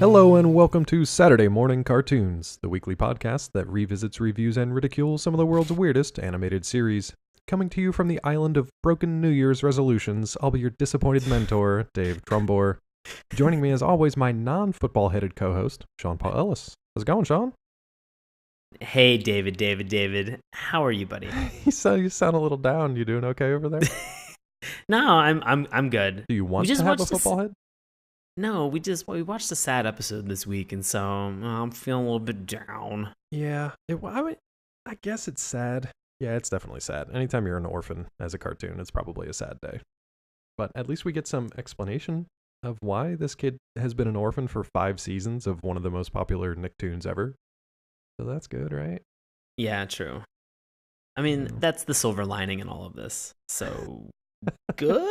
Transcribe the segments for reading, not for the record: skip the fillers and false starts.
Hello and welcome to Saturday Morning Cartoons, the weekly podcast that revisits, reviews, and ridicules some of the world's weirdest animated series. Coming to you from the island of broken New Year's resolutions, I'll be your disappointed mentor, Dave Trumbore. Joining me as always, my non-football headed co-host, Sean Paul Ellis. How's it going, Sean? Hey, David. How are you, buddy? You sound a little down. You doing okay over there? No, I'm good. Do you want to have a football head? No, we watched a sad episode this week, and so I'm feeling a little bit down. Yeah, I guess it's sad. Yeah, it's definitely sad. Anytime you're an orphan as a cartoon, it's probably a sad day. But at least we get some explanation of why this kid has been an orphan for 5 seasons of one of the most popular Nicktoons ever. So that's good, right? Yeah, true. I mean, that's the silver lining in all of this. So, good?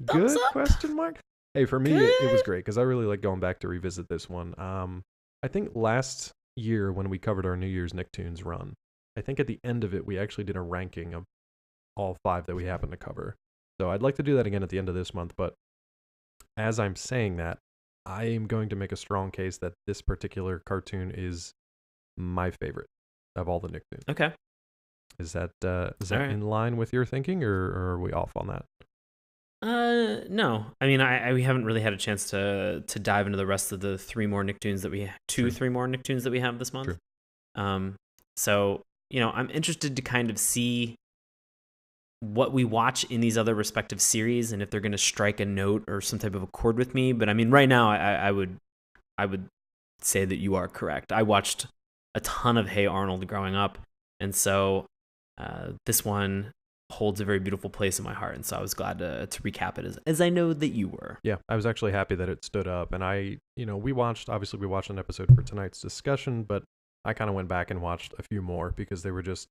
Thumbs Good up? question mark? Hey, for me, it was great because I really like going back to revisit this one. I think last year when we covered our New Year's Nicktoons run, I think at the end of it, we actually did a ranking of all 5 that we happened to cover. So I'd like to do that again at the end of this month, but as I'm saying that, I am going to make a strong case that this particular cartoon is my favorite of all the Nicktoons. Okay. Is that right. in line with your thinking, or are we off on that? No. I mean, we haven't really had a chance to dive into the rest of the 3 more Nicktoons that we 3 more Nicktoons that we have this month. True. So, I'm interested to kind of see what we watch in these other respective series and if they're going to strike a note or some type of a chord with me. But I mean, right now, I would say that you are correct. I watched a ton of Hey Arnold growing up, and so this one holds a very beautiful place in my heart, and so I was glad to recap it as I know that you were. Yeah, I was actually happy that it stood up, and we watched an episode for tonight's discussion, but I kind of went back and watched a few more because it was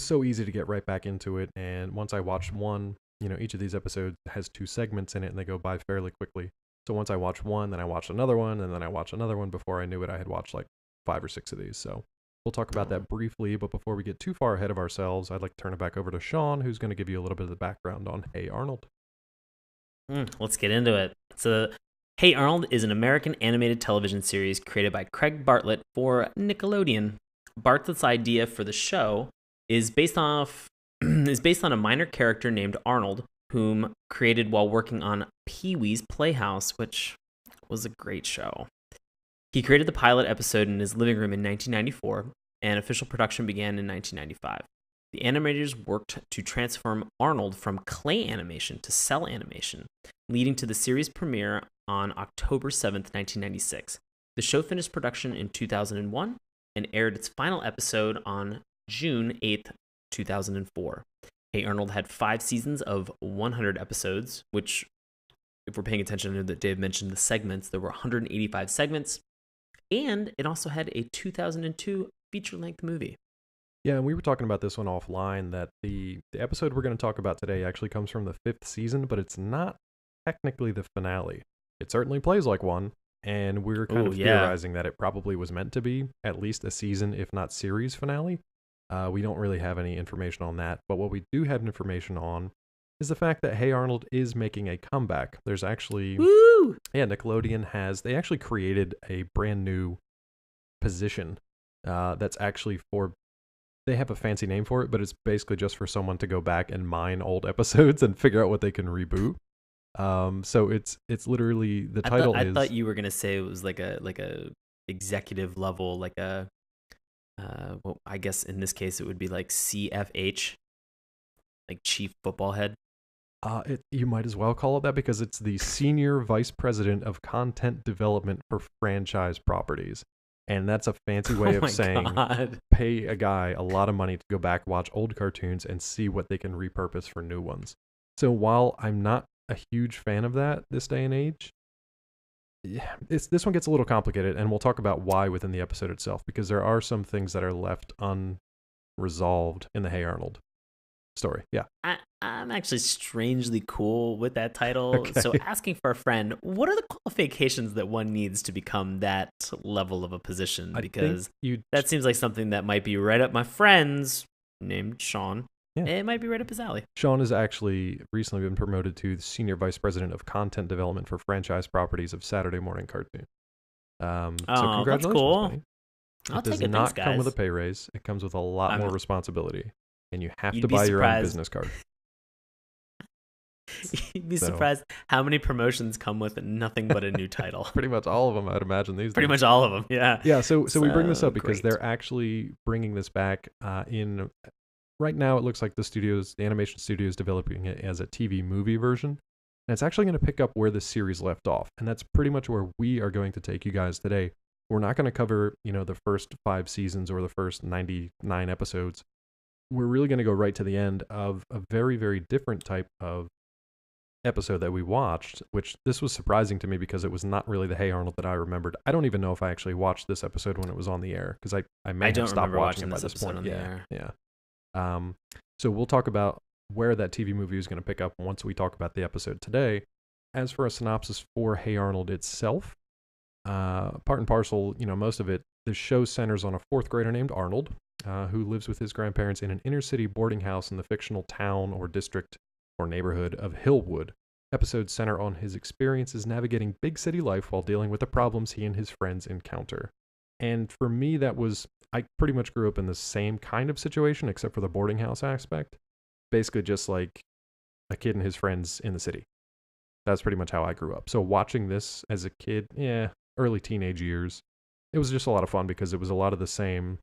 so easy to get right back into it, and once I watched one, each of these episodes has 2 segments in it, and they go by fairly quickly. So once I watched one, then I watched another one, and then I watched another one. Before I knew it, I had watched like 5 or 6 of these, so we'll talk about that briefly, but before we get too far ahead of ourselves, I'd like to turn it back over to Sean, who's going to give you a little bit of the background on Hey Arnold. Let's get into it. So, Hey Arnold is an American animated television series created by Craig Bartlett for Nickelodeon. Bartlett's idea for the show is based on a minor character named Arnold, whom created while working on Pee-wee's Playhouse, which was a great show. He created the pilot episode in his living room in 1994, and official production began in 1995. The animators worked to transform Arnold from clay animation to cell animation, leading to the series premiere on October 7th, 1996. The show finished production in 2001 and aired its final episode on June 8th, 2004. Hey Arnold had 5 seasons of 100 episodes, which, if we're paying attention, I know that Dave mentioned the segments. There were 185 segments. And it also had a 2002 feature-length movie. Yeah, and we were talking about this one offline, that the episode we're going to talk about today actually comes from the 5th season, but it's not technically the finale. It certainly plays like one, and we're kind of theorizing that it probably was meant to be at least a season, if not series finale. We don't really have any information on that, but what we do have information on is the fact that Hey Arnold is making a comeback. There's actually... Woo! Yeah, Nickelodeon they actually created a brand new position that's actually they have a fancy name for it, but it's basically just for someone to go back and mine old episodes and figure out what they can reboot. So it's literally, the title I thought you were going to say it was like a executive level, like a, well, I guess in this case it would be like CFH, like Chief Football Head. You might as well call it that because it's the Senior Vice President of Content Development for Franchise Properties. And that's a fancy way of saying pay a guy a lot of money to go back, watch old cartoons, and see what they can repurpose for new ones. So while I'm not a huge fan of that this day and age, this one gets a little complicated, and we'll talk about why within the episode itself, because there are some things that are left unresolved in the Hey Arnold story. Yeah. I'm actually strangely cool with that title. Okay. So asking for a friend, what are the qualifications that one needs to become that level of a position? Because that seems like something that might be right up my friend's named Sean. Yeah. It might be right up his alley. Sean has actually recently been promoted to the Senior Vice President of Content Development for Franchise Properties of Saturday Morning Cartoon. So congratulations, that's cool. buddy. I'll It does take it. not Thanks, come guys. with a pay raise. It comes with a lot more responsibility, and you have to be buy your own surprised. business card. You'd be surprised how many promotions come with nothing but a new title. Pretty much all of them, I'd imagine these days. Pretty much all of them, yeah. Yeah, so we bring this up because great. they're actually bringing this back in... Right now, it looks like the animation studio is developing it as a TV movie version. And it's actually going to pick up where the series left off. And that's pretty much where we are going to take you guys today. We're not going to cover, the first 5 seasons or the first 99 episodes. We're really going to go right to the end of a very, very different type of episode that we watched, which this was surprising to me because it was not really the Hey Arnold that I remembered. I don't even know if I actually watched this episode when it was on the air because I may have stopped watching it by this point. Yeah. So we'll talk about where that TV movie is going to pick up once we talk about the episode today. As for a synopsis for Hey Arnold itself, part and parcel, most of it, the show centers on a 4th grader named Arnold, who lives with his grandparents in an inner city boarding house in the fictional town or district or neighborhood of Hillwood. Episodes center on his experiences navigating big city life while dealing with the problems he and his friends encounter. And for me, I pretty much grew up in the same kind of situation, except for the boarding house aspect. Basically just like a kid and his friends in the city. That's pretty much how I grew up. So watching this as a kid, early teenage years, it was just a lot of fun because it was a lot of the same,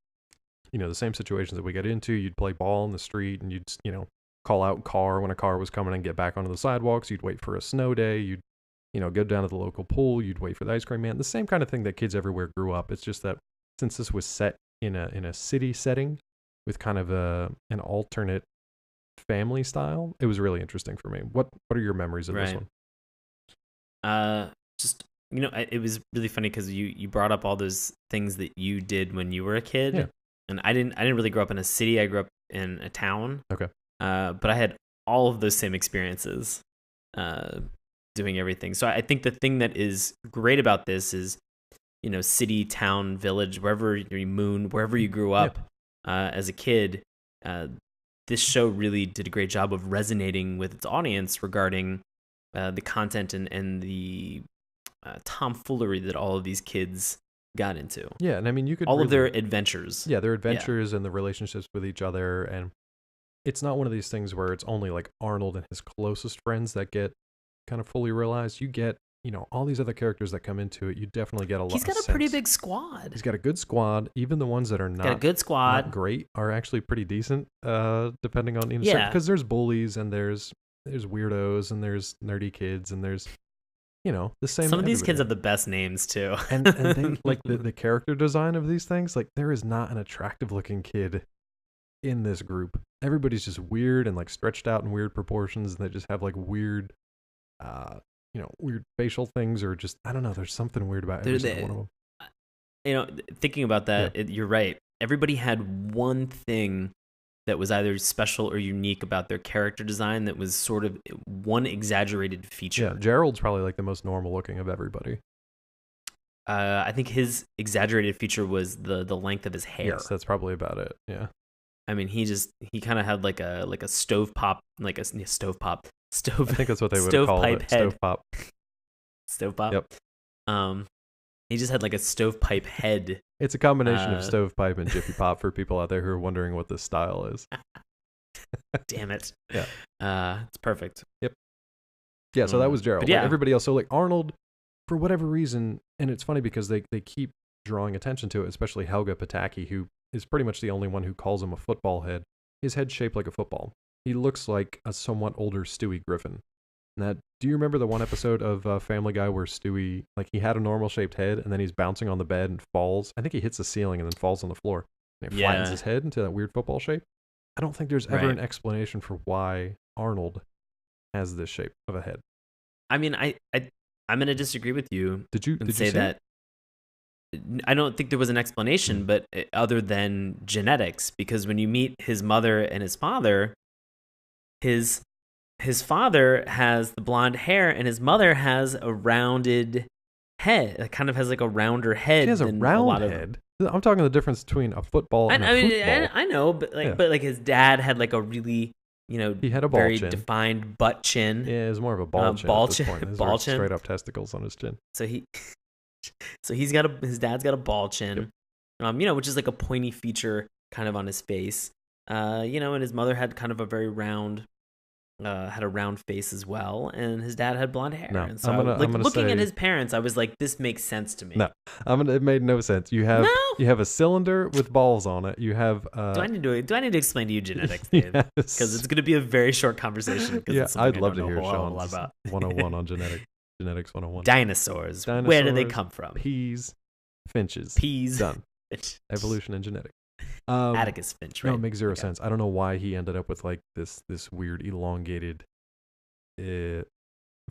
the same situations that we get into. You'd play ball in the street and you'd, call out car when a car was coming and get back onto the sidewalks. You'd wait for a snow day. You'd, go down to the local pool. You'd wait for the ice cream man. The same kind of thing that kids everywhere grew up. It's just that since this was set in a city setting with kind of an alternate family style, it was really interesting for me. What are your memories of this one? Just it was really funny because you brought up all those things that you did when you were a kid, and I didn't really grow up in a city. I grew up in a town. Okay. But I had all of those same experiences, doing everything. So I think the thing that is great about this is, city, town, village, wherever you grew up, as a kid, this show really did a great job of resonating with its audience regarding the content and the tomfoolery that all of these kids got into. Yeah, and I mean, you could of their adventures. Yeah, their adventures and the relationships with each other, and it's not one of these things where it's only like Arnold and his closest friends that get kind of fully realized. You get, all these other characters that come into it. You definitely get a lot. He's got a pretty big squad. He's got a good squad. Even the ones that are not great are actually pretty decent, depending on because there's bullies and there's weirdos and there's nerdy kids and there's the same. Some of these kids have the best names too, and they like the character design of these things. Like there is not an attractive looking kid in this group. Everybody's just weird and like stretched out in weird proportions, and they just have like weird, weird facial things, or just I don't know. There's something weird about every single one of them. Thinking about that, you're right. Everybody had one thing that was either special or unique about their character design that was sort of one exaggerated feature. Yeah, Gerald's probably like the most normal looking of everybody. I think his exaggerated feature was the length of his hair. Yes, that's probably about it. Yeah. I mean, he kind of had like a stovetop, like a stovetop. I think that's what they would call it. Stovepop. Stovepop. Yep. He just had like a stovepipe head. It's a combination of stovepipe and Jiffy Pop for people out there who are wondering what this style is. Damn it. Yeah. It's perfect. Yep. Yeah, so that was Gerald. But yeah. Like everybody else, so like Arnold, for whatever reason, and it's funny because they keep drawing attention to it, especially Helga Pataki, who is pretty much the only one who calls him a football head. His head's shaped like a football. He looks like a somewhat older Stewie Griffin. Now, do you remember the one episode of Family Guy where Stewie, like he had a normal shaped head and then he's bouncing on the bed and falls? I think he hits the ceiling and then falls on the floor. And it flattens his head into that weird football shape. I don't think there's ever an explanation for why Arnold has this shape of a head. I mean, I'm going to disagree with you. Did you say that? I don't think there was an explanation, but other than genetics, because when you meet his mother and his father, his father has the blonde hair and his mother has a rounded head. It kind of has like a rounder head. She has a round head. I'm talking the difference between a football and a football. I know, but like his dad had like a really, he had a ball very chin. Defined butt chin. Yeah, it was more of a ball chin. Ball at this chin. Point. Ball chin. Straight up testicles on his chin. So he So his dad's got a ball chin, which is like a pointy feature kind of on his face. And his mother had kind of a very round, had a round face as well, and his dad had blonde hair. No, and so looking at his parents, I was like, this makes sense to me. No, it made no sense. You have a cylinder with balls on it. You have. Do I need to explain to you genetics, Dave? Because it's going to be a very short conversation. Yeah, I'd love to hear Sean's 101 on genetics 101. Dinosaurs. Where do they come from? Peas, finches. Done. Evolution and genetics. Atticus Finch, right? No, it makes zero sense. I don't know why he ended up with like this weird elongated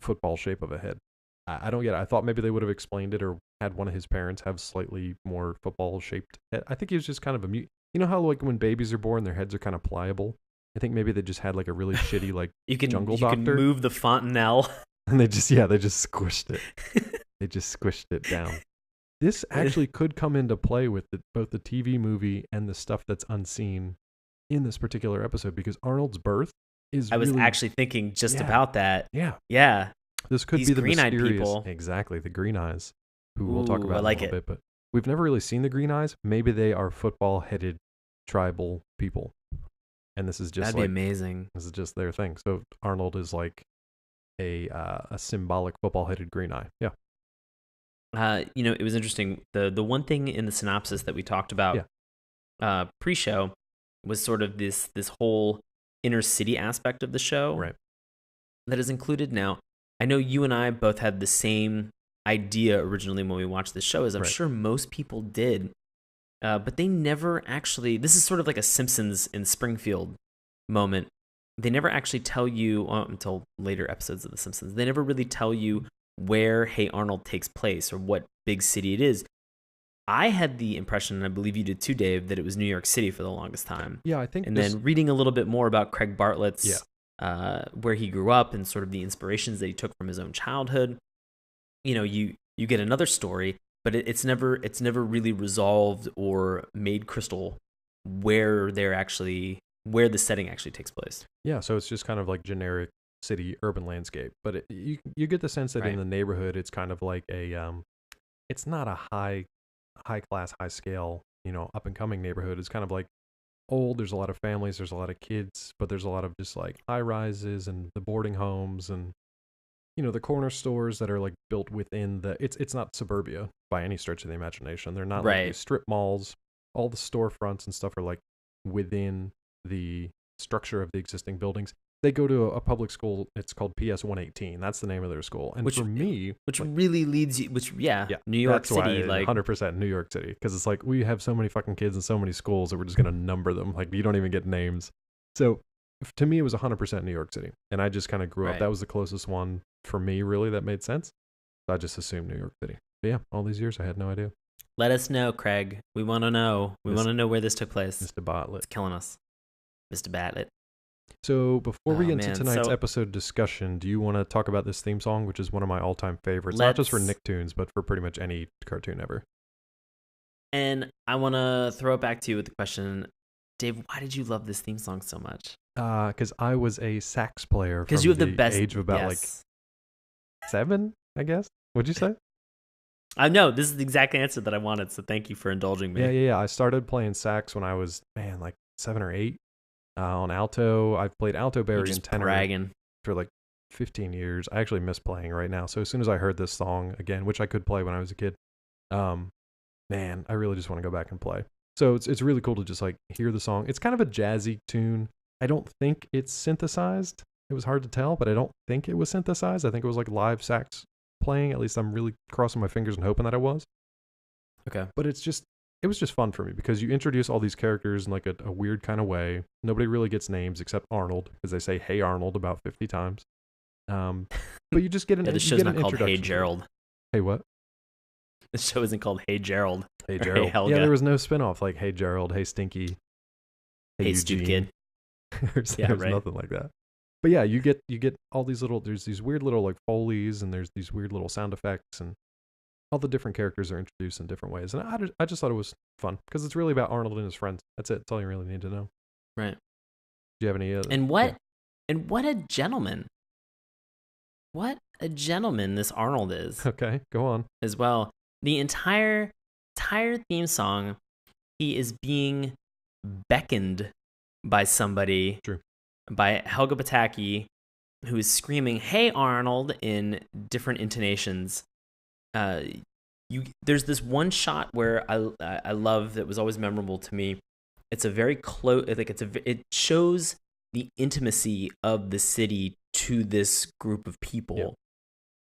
football shape of a head. I don't get it. I thought maybe they would have explained it or had one of his parents have slightly more football shaped head. I think he was just kind of a mute. You know how like when babies are born, their heads are kind of pliable? I think maybe they just had like a really shitty like jungle doctor. You can move the fontanelle. And they just squished it. They just squished it down. This actually could come into play with both the TV movie and the stuff that's unseen in this particular episode because Arnold's birth is I was actually thinking just about that. Yeah. Yeah. This could be the green-eyed people. Exactly, the Green Eyes, who we'll talk about in a little bit. But we've never really seen the Green Eyes. Maybe they are football-headed tribal people. And this is just That'd be amazing. This is just their thing. So Arnold is like a symbolic football-headed Green Eye. Yeah. It was interesting. The one thing in the synopsis that we talked about pre-show was sort of this whole inner city aspect of the show, right? That is included. Now, I know you and I both had the same idea originally when we watched the show, as I'm sure most people did, but they never actually. This is sort of like a Simpsons in Springfield moment. They never actually tell you until later episodes of The Simpsons. They never really tell you where Hey Arnold takes place or what big city it is. I had the impression, and I believe you did too, Dave, that it was New York City for the longest time. Yeah, I think. And then reading a little bit more about Craig Bartlett's, where he grew up and sort of the inspirations that he took from his own childhood, you get another story, but it's never really resolved or made crystal where the setting actually takes place. Yeah, so it's just kind of like generic city urban landscape, but you get the sense that in the neighborhood it's kind of like it's not a high class, high scale, up and coming neighborhood. It's kind of like old. There's a lot of families, there's a lot of kids, but there's a lot of just like high rises and the boarding homes and the corner stores that are like built within it's not suburbia by any stretch of the imagination. They're not like these strip malls. All the storefronts and stuff are like within the structure of the existing buildings. They go to a public school. It's called PS 118. That's the name of their school. And for me, really leads you, New York City, 100% New York City, because it's like we have so many fucking kids and so many schools that we're just gonna number them. Like you don't even get names. So to me, it was 100% New York City, and I just kind of grew up. That was the closest one for me, really, that made sense. So I just assumed New York City. But yeah, all these years I had no idea. Let us know, Craig. We want to know. We want to know where this took place. Mr. Bartlett. It's killing us, Mr. Bartlett. So before we get into tonight's episode discussion, do you want to talk about this theme song, which is one of my all-time favorites, not just for Nicktoons, but for pretty much any cartoon ever? And I want to throw it back to you with the question, Dave, why did you love this theme song so much? Because I was a sax player from you have the best age of about like 7, I guess. What'd you say? I know, this is the exact answer that I wanted, so thank you for indulging me. Yeah. I started playing sax when I was, like 7 or 8. On alto, I've played alto, bari, and tenor for like 15 years. I actually miss playing right now. So as soon as I heard this song again, which I could play when I was a kid, I really just want to go back and play. So it's really cool to just like hear the song. It's kind of a jazzy tune. I don't think it's synthesized. It was hard to tell, but I don't think it was synthesized. I think it was like live sax playing. At least I'm really crossing my fingers and hoping that it was. Okay. But it was just fun for me because you introduce all these characters in like a weird kind of way. Nobody really gets names except Arnold, because they say "Hey Arnold" about 50 times. But you just get an the show's not called Hey Gerald. Hey what? The show isn't called Hey Gerald. Hey Gerald. Hey Helga. Yeah, there was no spinoff like Hey Gerald, Hey Stinky, Hey Stupid Kid. there's nothing like that. But yeah, you get all these there's these weird little like Foleys, and there's these weird little sound effects, and all the different characters are introduced in different ways. And I just thought it was fun because it's really about Arnold and his friends. That's it. That's all you really need to know. Right. Do you have any other? And what a gentleman. What a gentleman this Arnold is. Okay, go on. As well. The entire theme song, he is being beckoned by somebody, True. by Helga Pataki, who is screaming, "Hey Arnold," in different intonations. There's this one shot where I love, that was always memorable to me. It's a very close, like it shows the intimacy of the city to this group of people. Yeah.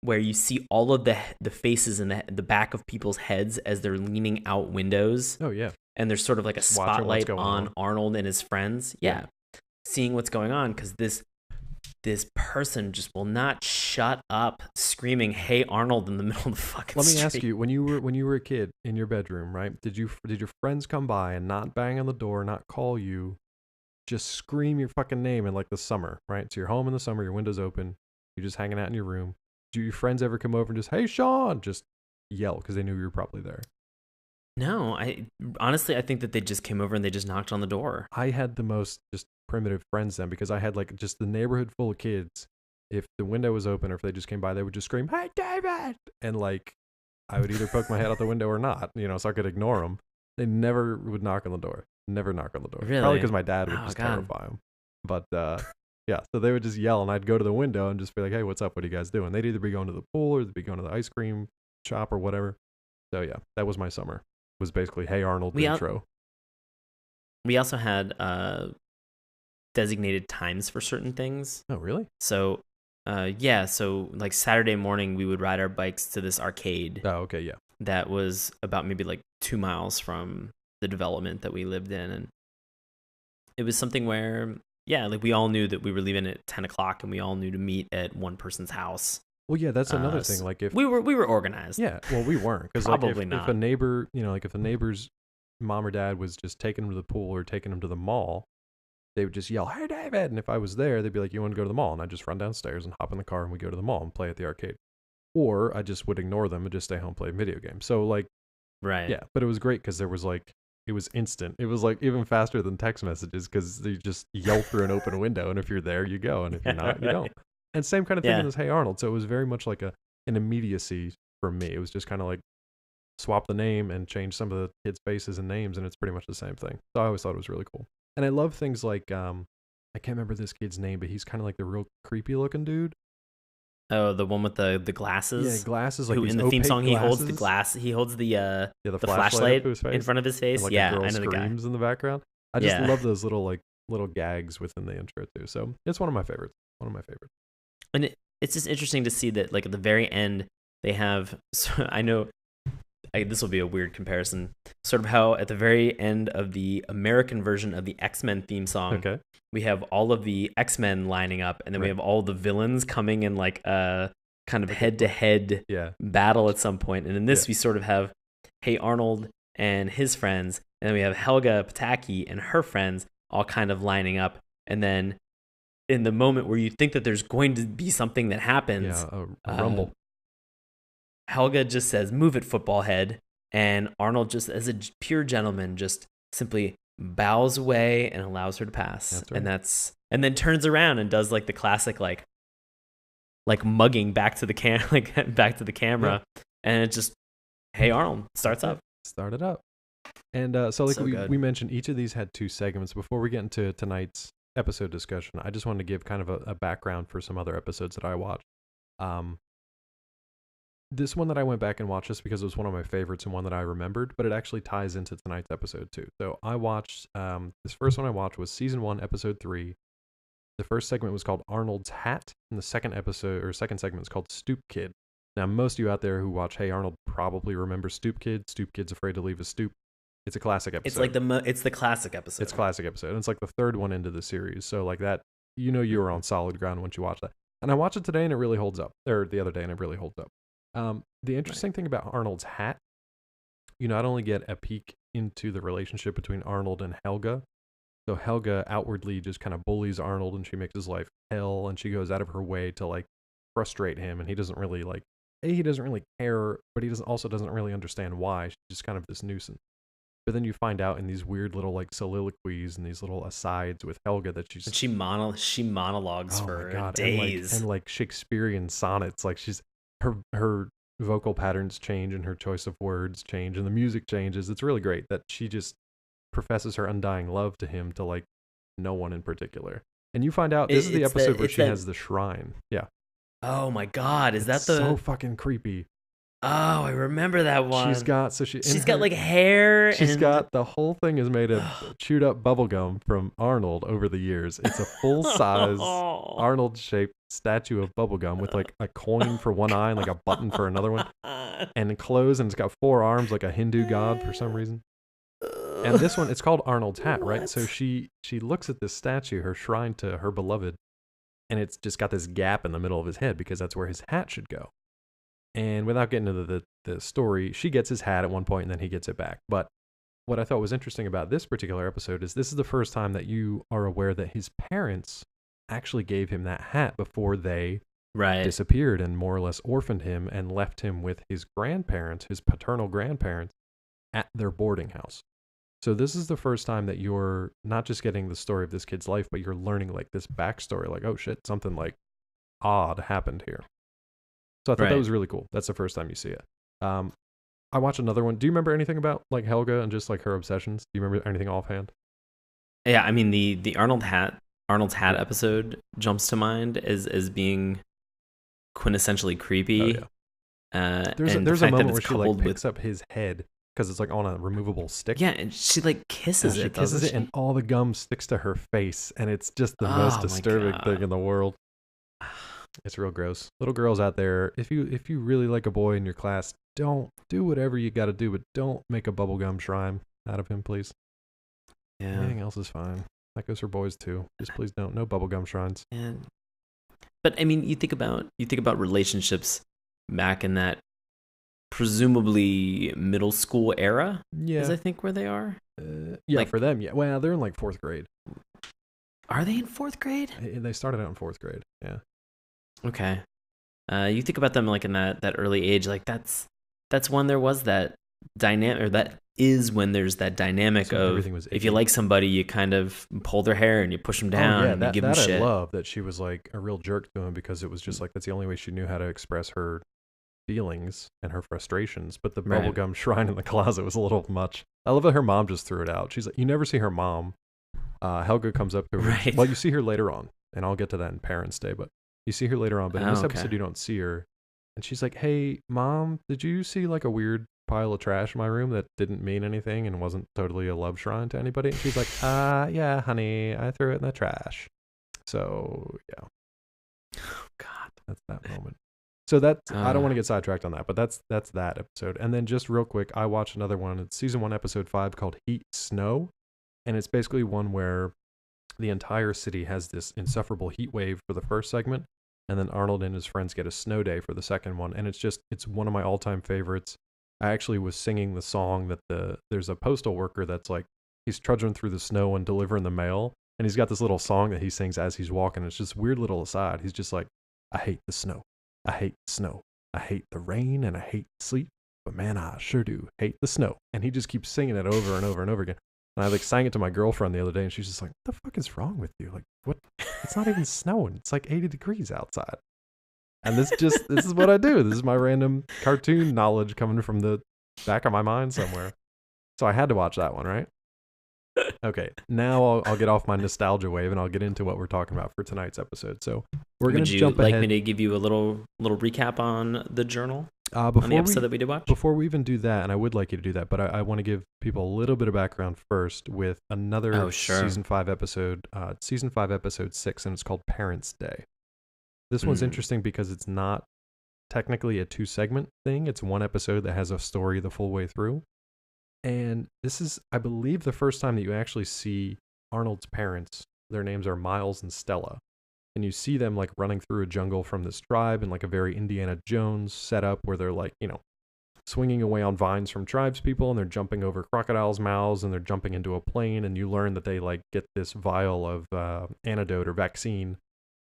Where you see all of the faces in the back of people's heads as they're leaning out windows. Oh yeah. And there's sort of like a spotlight on Arnold and his friends. Yeah. Seeing what's going on, because this person just will not shut up screaming, "Hey Arnold," in the middle of the fucking street. Let me ask you, when you were a kid in your bedroom, right? Did your friends come by and not bang on the door, not call you, just scream your fucking name in like the summer, right? So you're home in the summer, your window's open, you're just hanging out in your room. Do your friends ever come over and just, "Hey Sean," just yell because they knew you were probably there? No, I think that they just came over and they just knocked on the door. I had the most just primitive friends then, because I had like just the neighborhood full of kids. If the window was open or if they just came by, they would just scream, "Hey David!" And like I would either poke my head out the window or not, so I could ignore them. They never would knock on the door. Never knock on the door. Really? Probably because my dad would just terrify them. But yeah, so they would just yell, and I'd go to the window and just be like, "Hey, what's up? What are you guys doing?" They'd either be going to the pool or they'd be going to the ice cream shop or whatever. So yeah, that was my summer. Was basically "Hey Arnold" intro. We also had designated times for certain things. Oh, really? So, so like Saturday morning, we would ride our bikes to this arcade. Oh, okay, yeah. That was about maybe like 2 miles from the development that we lived in, and it was something where, like we all knew that we were leaving at 10 o'clock, and we all knew to meet at one person's house. Well, yeah, that's another thing. Like if we were organized. Yeah, well, we weren't, because probably not. If a neighbor, if the neighbor's mom or dad was just taking him to the pool or taking him to the mall, they would just yell, "Hey David!" And if I was there, they'd be like, "You want to go to the mall?" And I'd just run downstairs and hop in the car and we go to the mall and play at the arcade. Or I just would ignore them and just stay home and play video games. So like, right, yeah, but it was great because there was like, it was instant. It was like even faster than text messages, because they just yell through an open window, and if you're there, you go, and if you're not, you don't. And same kind of thing as "Hey Arnold." So it was very much like an immediacy for me. It was just kind of like swap the name and change some of the kids' faces and names, and it's pretty much the same thing. So I always thought it was really cool. And I love things like, I can't remember this kid's name, but he's kind of like the real creepy looking dude. Oh, the one with the glasses? Yeah, glasses. Like who in the theme song, he holds the glass. He holds the flashlight in front of his face. And like yeah, a girl I know the guy. Screams in the background. I just love those little gags within the intro too. So it's one of my favorites. And it's just interesting to see that, like, at the very end, they have. So I know this will be a weird comparison. Sort of how at the very end of the American version of the X-Men theme song, we have all of the X-Men lining up, and then we have all the villains coming in like a kind of head-to-head battle at some point. And in this, we sort of have Hey Arnold and his friends, and then we have Helga Pataki and her friends all kind of lining up. And then in the moment where you think that there's going to be something that happens, a rumble. Helga just says, "Move it, football head," and Arnold, just as a pure gentleman, just simply bows away and allows her to pass. That's right. And then turns around and does like the classic like mugging back to the camera, and it just, "Hey Arnold," starts up. Start it up. And so we mentioned, each of these had 2 segments. Before we get into tonight's episode discussion, I just wanted to give kind of a background for some other episodes that I watched. This one that I went back and watched just because it was one of my favorites and one that I remembered, but it actually ties into tonight's episode too. So I watched, this first one I watched was season 1, episode 3. The first segment was called Arnold's Hat, and the second segment is called Stoop Kid. Now, most of you out there who watch Hey Arnold probably remember Stoop Kid. Stoop Kid's afraid to leave his stoop. It's a classic episode. It's like it's the classic episode. It's a classic episode. And it's like the third one into the series. So like that, you were on solid ground once you watched that. And I watched it today and it really holds up. Or the other day and it really holds up. The interesting thing about Arnold's hat, you not only get a peek into the relationship between Arnold and Helga. So Helga outwardly just kind of bullies Arnold, and she makes his life hell, and she goes out of her way to like frustrate him, and he doesn't really care, but he doesn't really understand why. She's just kind of this nuisance. But then you find out in these weird little like soliloquies and these little asides with Helga that she monologues for days, and like Shakespearean sonnets. Like her vocal patterns change and her choice of words change and the music changes. It's really great that she just professes her undying love to him to like no one in particular. And you find out this is the episode where she has the shrine. Yeah. Oh my God. Is that so fucking creepy? Oh, I remember that one. She's got like hair. She's got the whole thing is made of chewed up bubble gum from Arnold over the years. It's a full size Arnold shaped statue of bubble gum with like a coin for one eye and like a button for another one, and clothes, and it's got 4 arms like a Hindu god for some reason. And this one, it's called Arnold's hat, right? What? So she looks at this statue, her shrine to her beloved, and it's just got this gap in the middle of his head because that's where his hat should go. And without getting into the story, she gets his hat at one point and then he gets it back. But what I thought was interesting about this particular episode is this is the first time that you are aware that his parents actually gave him that hat before they disappeared and more or less orphaned him and left him with his grandparents, his paternal grandparents, at their boarding house. So this is the first time that you're not just getting the story of this kid's life, but you're learning like this backstory, like, oh shit, something like odd happened here. So I thought that was really cool. That's the first time you see it. I watched another one. Do you remember anything about like Helga and just like her obsessions? Do you remember anything offhand? Yeah, I mean the Arnold's hat episode jumps to mind as being quintessentially creepy. Oh, yeah. There's a moment where she like picks up his head because it's like on a removable stick. Yeah, and she like kisses it. She kisses it, and all the gum sticks to her face, and it's just the most disturbing thing in the world. It's real gross. Little girls out there, if you really like a boy in your class, don't do whatever you got to do, but don't make a bubblegum shrine out of him, please. Yeah. Anything else is fine. That goes for boys too. Just please don't. No bubblegum shrines. But I mean, you think about relationships back in that presumably middle school era. Yeah. Is I think where they are. Yeah, like, for them. Yeah. Well, they're in like 4th grade. Are they in 4th grade? They started out in 4th grade. Yeah. Okay. You think about them like in that early age, like that's when there was that dynamic, or that is when there's that dynamic of if you like somebody, you kind of pull their hair and you push them down and you give them shit. I love that she was like a real jerk to him because it was just like that's the only way she knew how to express her feelings and her frustrations. But the bubblegum shrine in the closet was a little much. I love that her mom just threw it out. She's like, you never see her mom. Helga comes up to her. Right. Well, you see her later on, and I'll get to that in Parents' Day, but you see her later on. But in this episode, you don't see her. And she's like, hey, Mom, did you see like a weird pile of trash in my room that didn't mean anything and wasn't totally a love shrine to anybody? And she's like, yeah, honey, I threw it in the trash. So, yeah. Oh, God. That's that moment. So that's, I don't want to get sidetracked on that, but that's that episode. And then just real quick, I watched another one. It's season 1, episode 5 called Heat Snow. And it's basically one where the entire city has this insufferable heat wave for the first segment. And then Arnold and his friends get a snow day for the second one. And it's one of my all-time favorites. I actually was singing the song that there's a postal worker that's like, he's trudging through the snow and delivering the mail. And he's got this little song that he sings as he's walking. It's just weird little aside. He's just like, I hate the snow. I hate the snow. I hate the rain and I hate sleep. But man, I sure do hate the snow. And he just keeps singing it over and over and over again. And I like sang it to my girlfriend the other day, and she's just like, what the fuck is wrong with you? Like, what? It's not even snowing. It's like 80 degrees outside. And this is what I do. This is my random cartoon knowledge coming from the back of my mind somewhere. So I had to watch that one, right? Okay, now I'll get off my nostalgia wave and I'll get into what we're talking about for tonight's episode. So we're going to jump ahead. Would you like me to give you a little recap on the journal? On the episode that we did watch? Before we even do that, and I would like you to do that, but I want to give people a little bit of background first with another season 5 episode, season 5 episode 6, and it's called Parents' Day. This one's interesting because it's not technically a 2-segment thing. It's one episode that has a story the full way through. And this is, I believe, the first time that you actually see Arnold's parents. Their names are Miles and Stella. And you see them like running through a jungle from this tribe in like a very Indiana Jones setup where they're like, swinging away on vines from tribes people, and they're jumping over crocodiles' mouths, and they're jumping into a plane, and you learn that they like get this vial of antidote or vaccine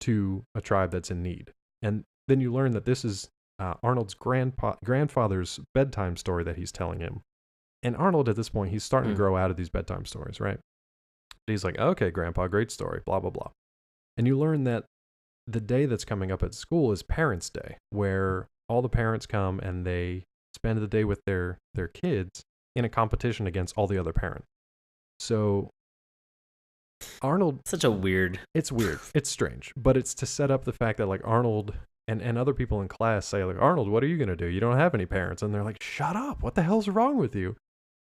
to a tribe that's in need. And then you learn that this is Arnold's grandfather's bedtime story that he's telling him. And Arnold, at this point, he's starting to grow out of these bedtime stories, right? He's like, okay, Grandpa, great story, blah, blah, blah. And you learn that the day that's coming up at school is Parents' Day, where all the parents come and they spend the day with their kids in a competition against all the other parents. So Arnold, such a weird. It's weird. It's strange, but it's to set up the fact that like Arnold and other people in class say like, Arnold, what are you gonna do? You don't have any parents, and they're like, shut up! What the hell's wrong with you?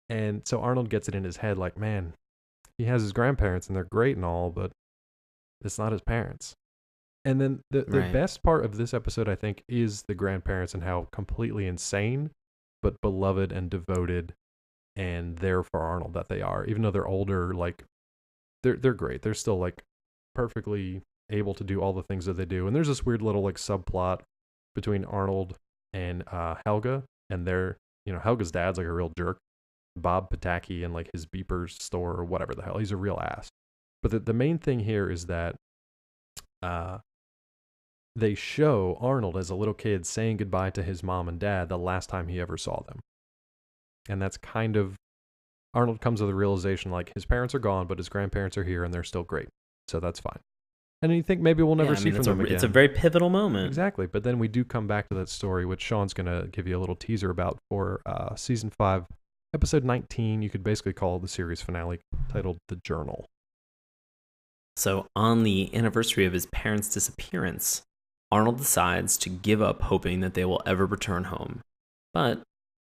And so Arnold gets it in his head like, man, he has his grandparents and they're great and all, but it's not his parents. And then the best part of this episode, I think, is the grandparents and how completely insane, but beloved and devoted and there for Arnold that they are. Even though they're older, like, they're great. They're still, like, perfectly able to do all the things that they do. And there's this weird little, like, subplot between Arnold and Helga. And Helga's dad's, like, a real jerk. Bob Pataki and, like, his beepers store or whatever the hell. He's a real ass. But the main thing here is that they show Arnold as a little kid saying goodbye to his mom and dad the last time he ever saw them. And that's kind of, Arnold comes to the realization like his parents are gone, but his grandparents are here and they're still great. So that's fine. And you think maybe we'll never see from them again. It's a very pivotal moment. Exactly. But then we do come back to that story, which Sean's going to give you a little teaser about for season 5, episode 19. You could basically call the series finale, titled The Journal. So on the anniversary of his parents' disappearance, Arnold decides to give up hoping that they will ever return home. But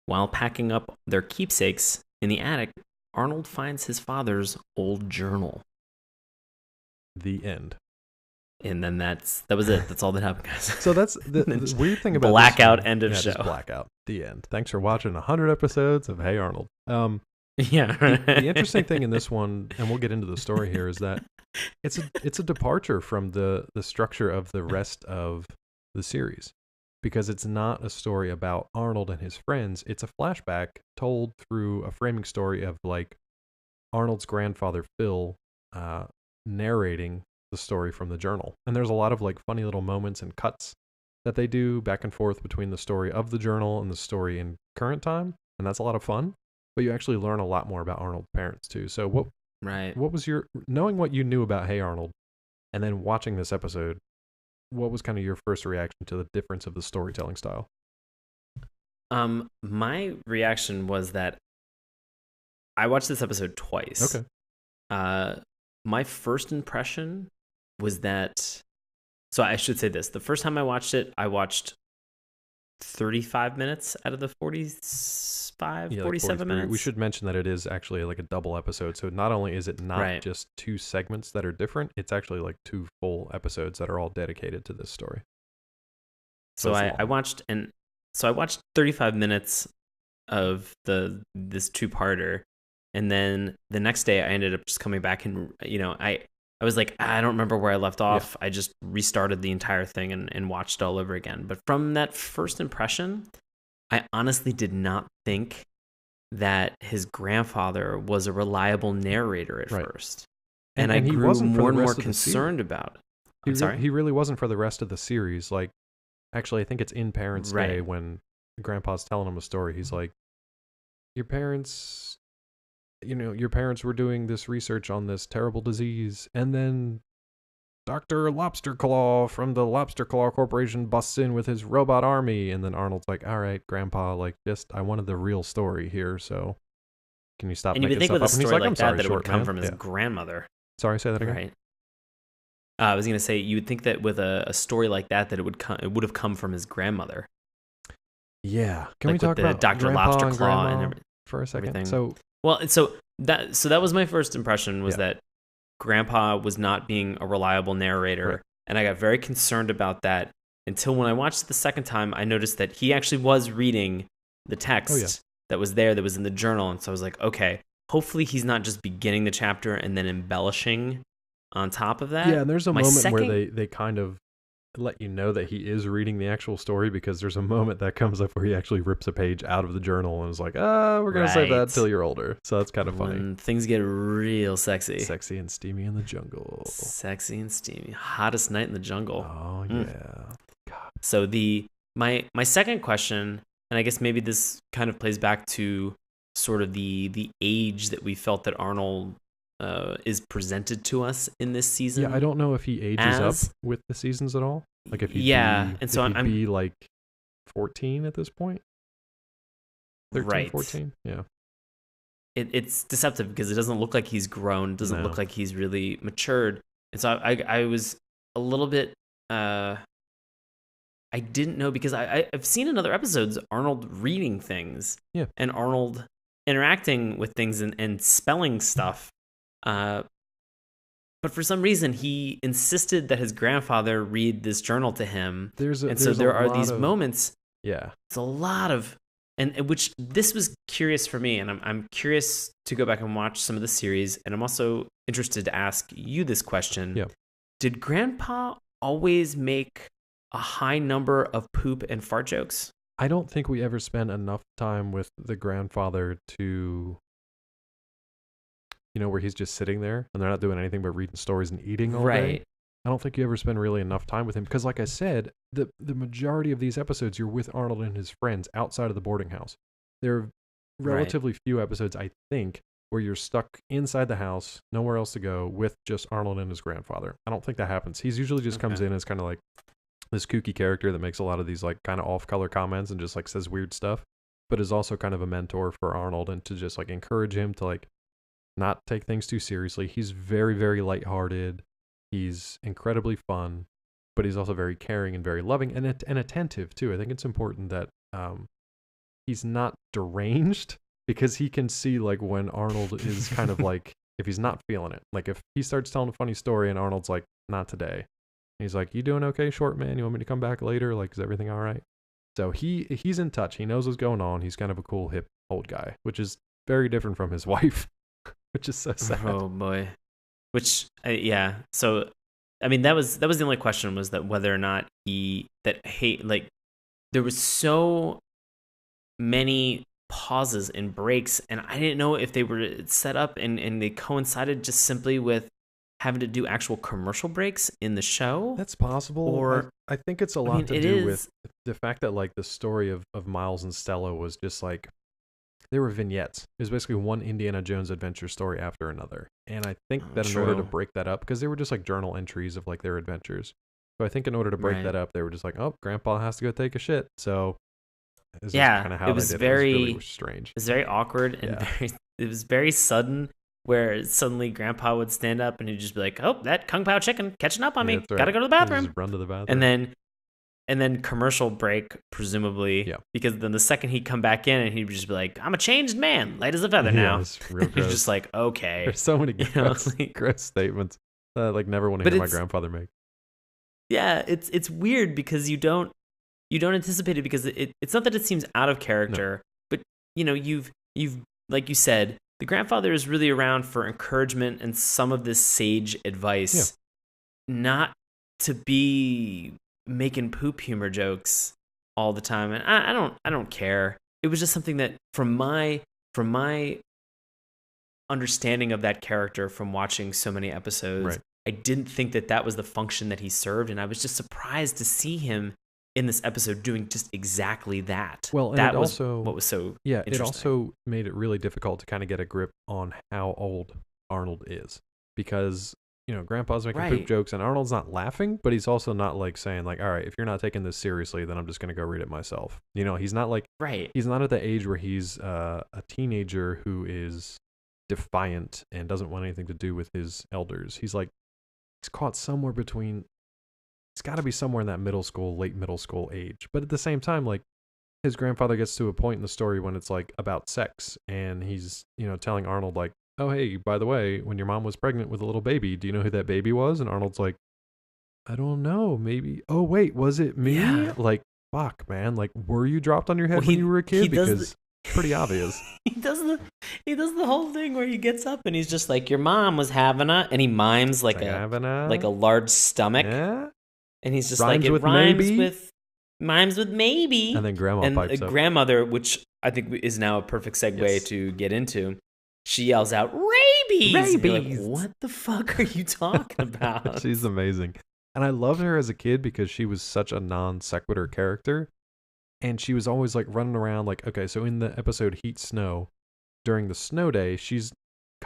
while packing up their keepsakes in the attic, Arnold finds his father's old journal. The end. And then that was it. That's all that happened, guys. So that's the weird thing about blackout end of show. Just blackout. The end. Thanks for watching 100 episodes of Hey Arnold. Yeah. The interesting thing in this one, and we'll get into the story here, is that it's a departure from the structure of the rest of the series, because it's not a story about Arnold and his friends. It's a flashback told through a framing story of like Arnold's grandfather Phil narrating the story from the journal. And there's a lot of like funny little moments and cuts that they do back and forth between the story of the journal and the story in current time, and that's a lot of fun. But you actually learn a lot more about Arnold's parents too. So what was your, knowing what you knew about Hey Arnold and then watching this episode, what was kind of your first reaction to the difference of the storytelling style? My reaction was that I watched this episode twice. Okay. My first impression was that, so I should say this. The first time I watched it, I watched 35 minutes out of the 47 minutes. We should mention that it is actually like a double episode. So not only is it not just 2 segments that are different, it's actually like 2 full episodes that are all dedicated to this story. So I watched 35 minutes of this 2-parter, and then the next day I ended up just coming back and I was like, I don't remember where I left off. Yeah. I just restarted the entire thing and watched it all over again. But from that first impression, I honestly did not think that his grandfather was a reliable narrator at first. And I grew more and more concerned about it. He really wasn't for the rest of the series. Like, actually, I think it's in Parents' Day when Grandpa's telling him a story. He's like, your parents were doing this research on this terrible disease, and then Dr. Lobster Claw from the Lobster Claw Corporation busts in with his robot army, and then Arnold's like, all right, Grandpa, like, I wanted the real story here, so can you stop making stuff up? And you would think with a story like that it would come from his grandmother. Sorry, say that again? Right. I was going to say, you would think that with a story like that it would have come from his grandmother. Yeah. Can we talk about Dr. Lobster Claw and everything for a second? Everything. So that was my first impression, was that Grandpa was not being a reliable narrator, and I got very concerned about that until when I watched it the second time, I noticed that he actually was reading the text that was in the journal, and so I was like, okay, hopefully he's not just beginning the chapter and then embellishing on top of that. Yeah, and there's a moment where they kind of let you know that he is reading the actual story, because there's a moment that comes up where he actually rips a page out of the journal and is like, we're going to save that until you're older. So that's kind of funny. When things get real sexy. Sexy and steamy in the jungle. Sexy and steamy. Hottest night in the jungle. Oh, yeah. God. So my second question, and I guess maybe this kind of plays back to sort of the age that we felt that Arnold is presented to us in this season. Yeah, I don't know if he ages up with the seasons at all. Like if he'd be like 14 at this point. 13, right. 14? Yeah. It's deceptive because it doesn't look like he's grown, doesn't look like he's really matured. And so I was a little bit I didn't know because I've seen in other episodes Arnold reading things. Yeah. And Arnold interacting with things and spelling stuff. But for some reason he insisted that his grandfather read this journal to him. So there are these moments. Yeah. It's a lot of and which this was curious for me, and I'm curious to go back and watch some of the series, and I'm also interested to ask you this question. Yeah. Did Grandpa always make a high number of poop and fart jokes? I don't think we ever spent enough time with the grandfather to, where he's just sitting there and they're not doing anything but reading stories and eating all day. I don't think you ever spend really enough time with him because, like I said, the majority of these episodes you're with Arnold and his friends outside of the boarding house. There are relatively few episodes, I think, where you're stuck inside the house, nowhere else to go, with just Arnold and his grandfather. I don't think that happens. He's usually just comes in as kind of like this kooky character that makes a lot of these like kind of off-color comments and just like says weird stuff, but is also kind of a mentor for Arnold and to just like encourage him to like not take things too seriously. He's very, very lighthearted. He's incredibly fun, but he's also very caring and very loving and attentive too. I think it's important that he's not deranged because he can see like when Arnold is kind of like, if he's not feeling it, like if he starts telling a funny story and Arnold's like, not today. He's like, you doing okay, short man? You want me to come back later? Like, is everything all right? So he's in touch. He knows what's going on. He's kind of a cool, hip, old guy, which is very different from his wife, which is so sad. Oh boy. Which, yeah. So, I mean, that was the only question, was that whether or not there was so many pauses and breaks, and I didn't know if they were set up and they coincided just simply with having to do actual commercial breaks in the show. That's possible. Or I think it's a lot to do with the fact that like the story of Miles and Stella was just like, there were vignettes. It was basically one Indiana Jones adventure story after another. And I think that in order to break that up, because they were just like journal entries of like their adventures. So I think in order to break that up, they were just like, oh, Grandpa has to go take a shit. So this is kind of how it was they did very, it. It was really strange. It was very awkward and it was very sudden, where suddenly Grandpa would stand up and he'd just be like, oh, that Kung Pao chicken catching up on me. Right. Gotta go to the bathroom. Just run to the bathroom. And then commercial break, presumably, because then the second he'd come back in and he'd just be like, I'm a changed man, light as a feather now. It's real gross. You're just like, okay. There's so many gross statements that I like never want to hear my grandfather make. Yeah, it's weird because you don't anticipate it, because it's not that it seems out of character, but you've like you said, the grandfather is really around for encouragement and some of this sage advice, not to be making poop humor jokes all the time. And I don't care. It was just something that from my understanding of that character from watching so many episodes, I didn't think that was the function that he served, and I was just surprised to see him in this episode doing just exactly that. Well, and that was also, what was so interesting. It also made it really difficult to kind of get a grip on how old Arnold is, because Grandpa's making poop jokes and Arnold's not laughing, but he's also not like saying like, all right, if you're not taking this seriously, then I'm just going to go read it myself. He's not like, he's not at the age where he's a teenager who is defiant and doesn't want anything to do with his elders. He's caught somewhere between, it's got to be somewhere in that late middle school age. But at the same time, like, his grandfather gets to a point in the story when it's like about sex, and he's, telling Arnold like, oh, hey, by the way, when your mom was pregnant with a little baby, do you know who that baby was? And Arnold's like, I don't know, maybe. Oh, wait, was it me? Yeah. Like, fuck, man. Like, were you dropped on your head when you were a kid? Because pretty obvious. He does the whole thing where he gets up and he's just like, your mom was having and he mimes like a large stomach. Yeah. And he's just rhymes like, it with rhymes maybe. with maybe. And then Grandma pipes up. Grandmother, which I think is now a perfect segue to get into, she yells out, rabies! Rabies! Like, what the fuck are you talking about? She's amazing. And I loved her as a kid because she was such a non sequitur character. And she was always like running around like, okay, so in the episode Heat Snow, during the snow day, she's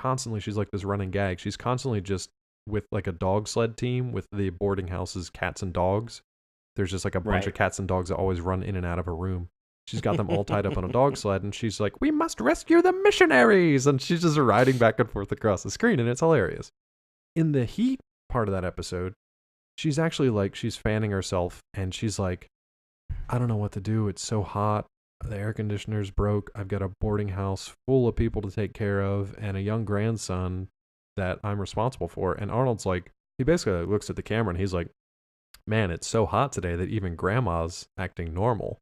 like this running gag. She's constantly just with like a dog sled team with the boarding house's cats and dogs. There's just like a bunch of cats and dogs that always run in and out of a room. She's got them all tied up on a dog sled, and she's like, "We must rescue the missionaries!" And she's just riding back and forth across the screen, and it's hilarious. In the heat part of that episode, she's actually like, she's fanning herself, and she's like, "I don't know what to do. It's so hot. The air conditioner's broke. I've got a boarding house full of people to take care of, and a young grandson that I'm responsible for." And Arnold's like, he basically looks at the camera, and he's like, "Man, it's so hot today that even grandma's acting normal."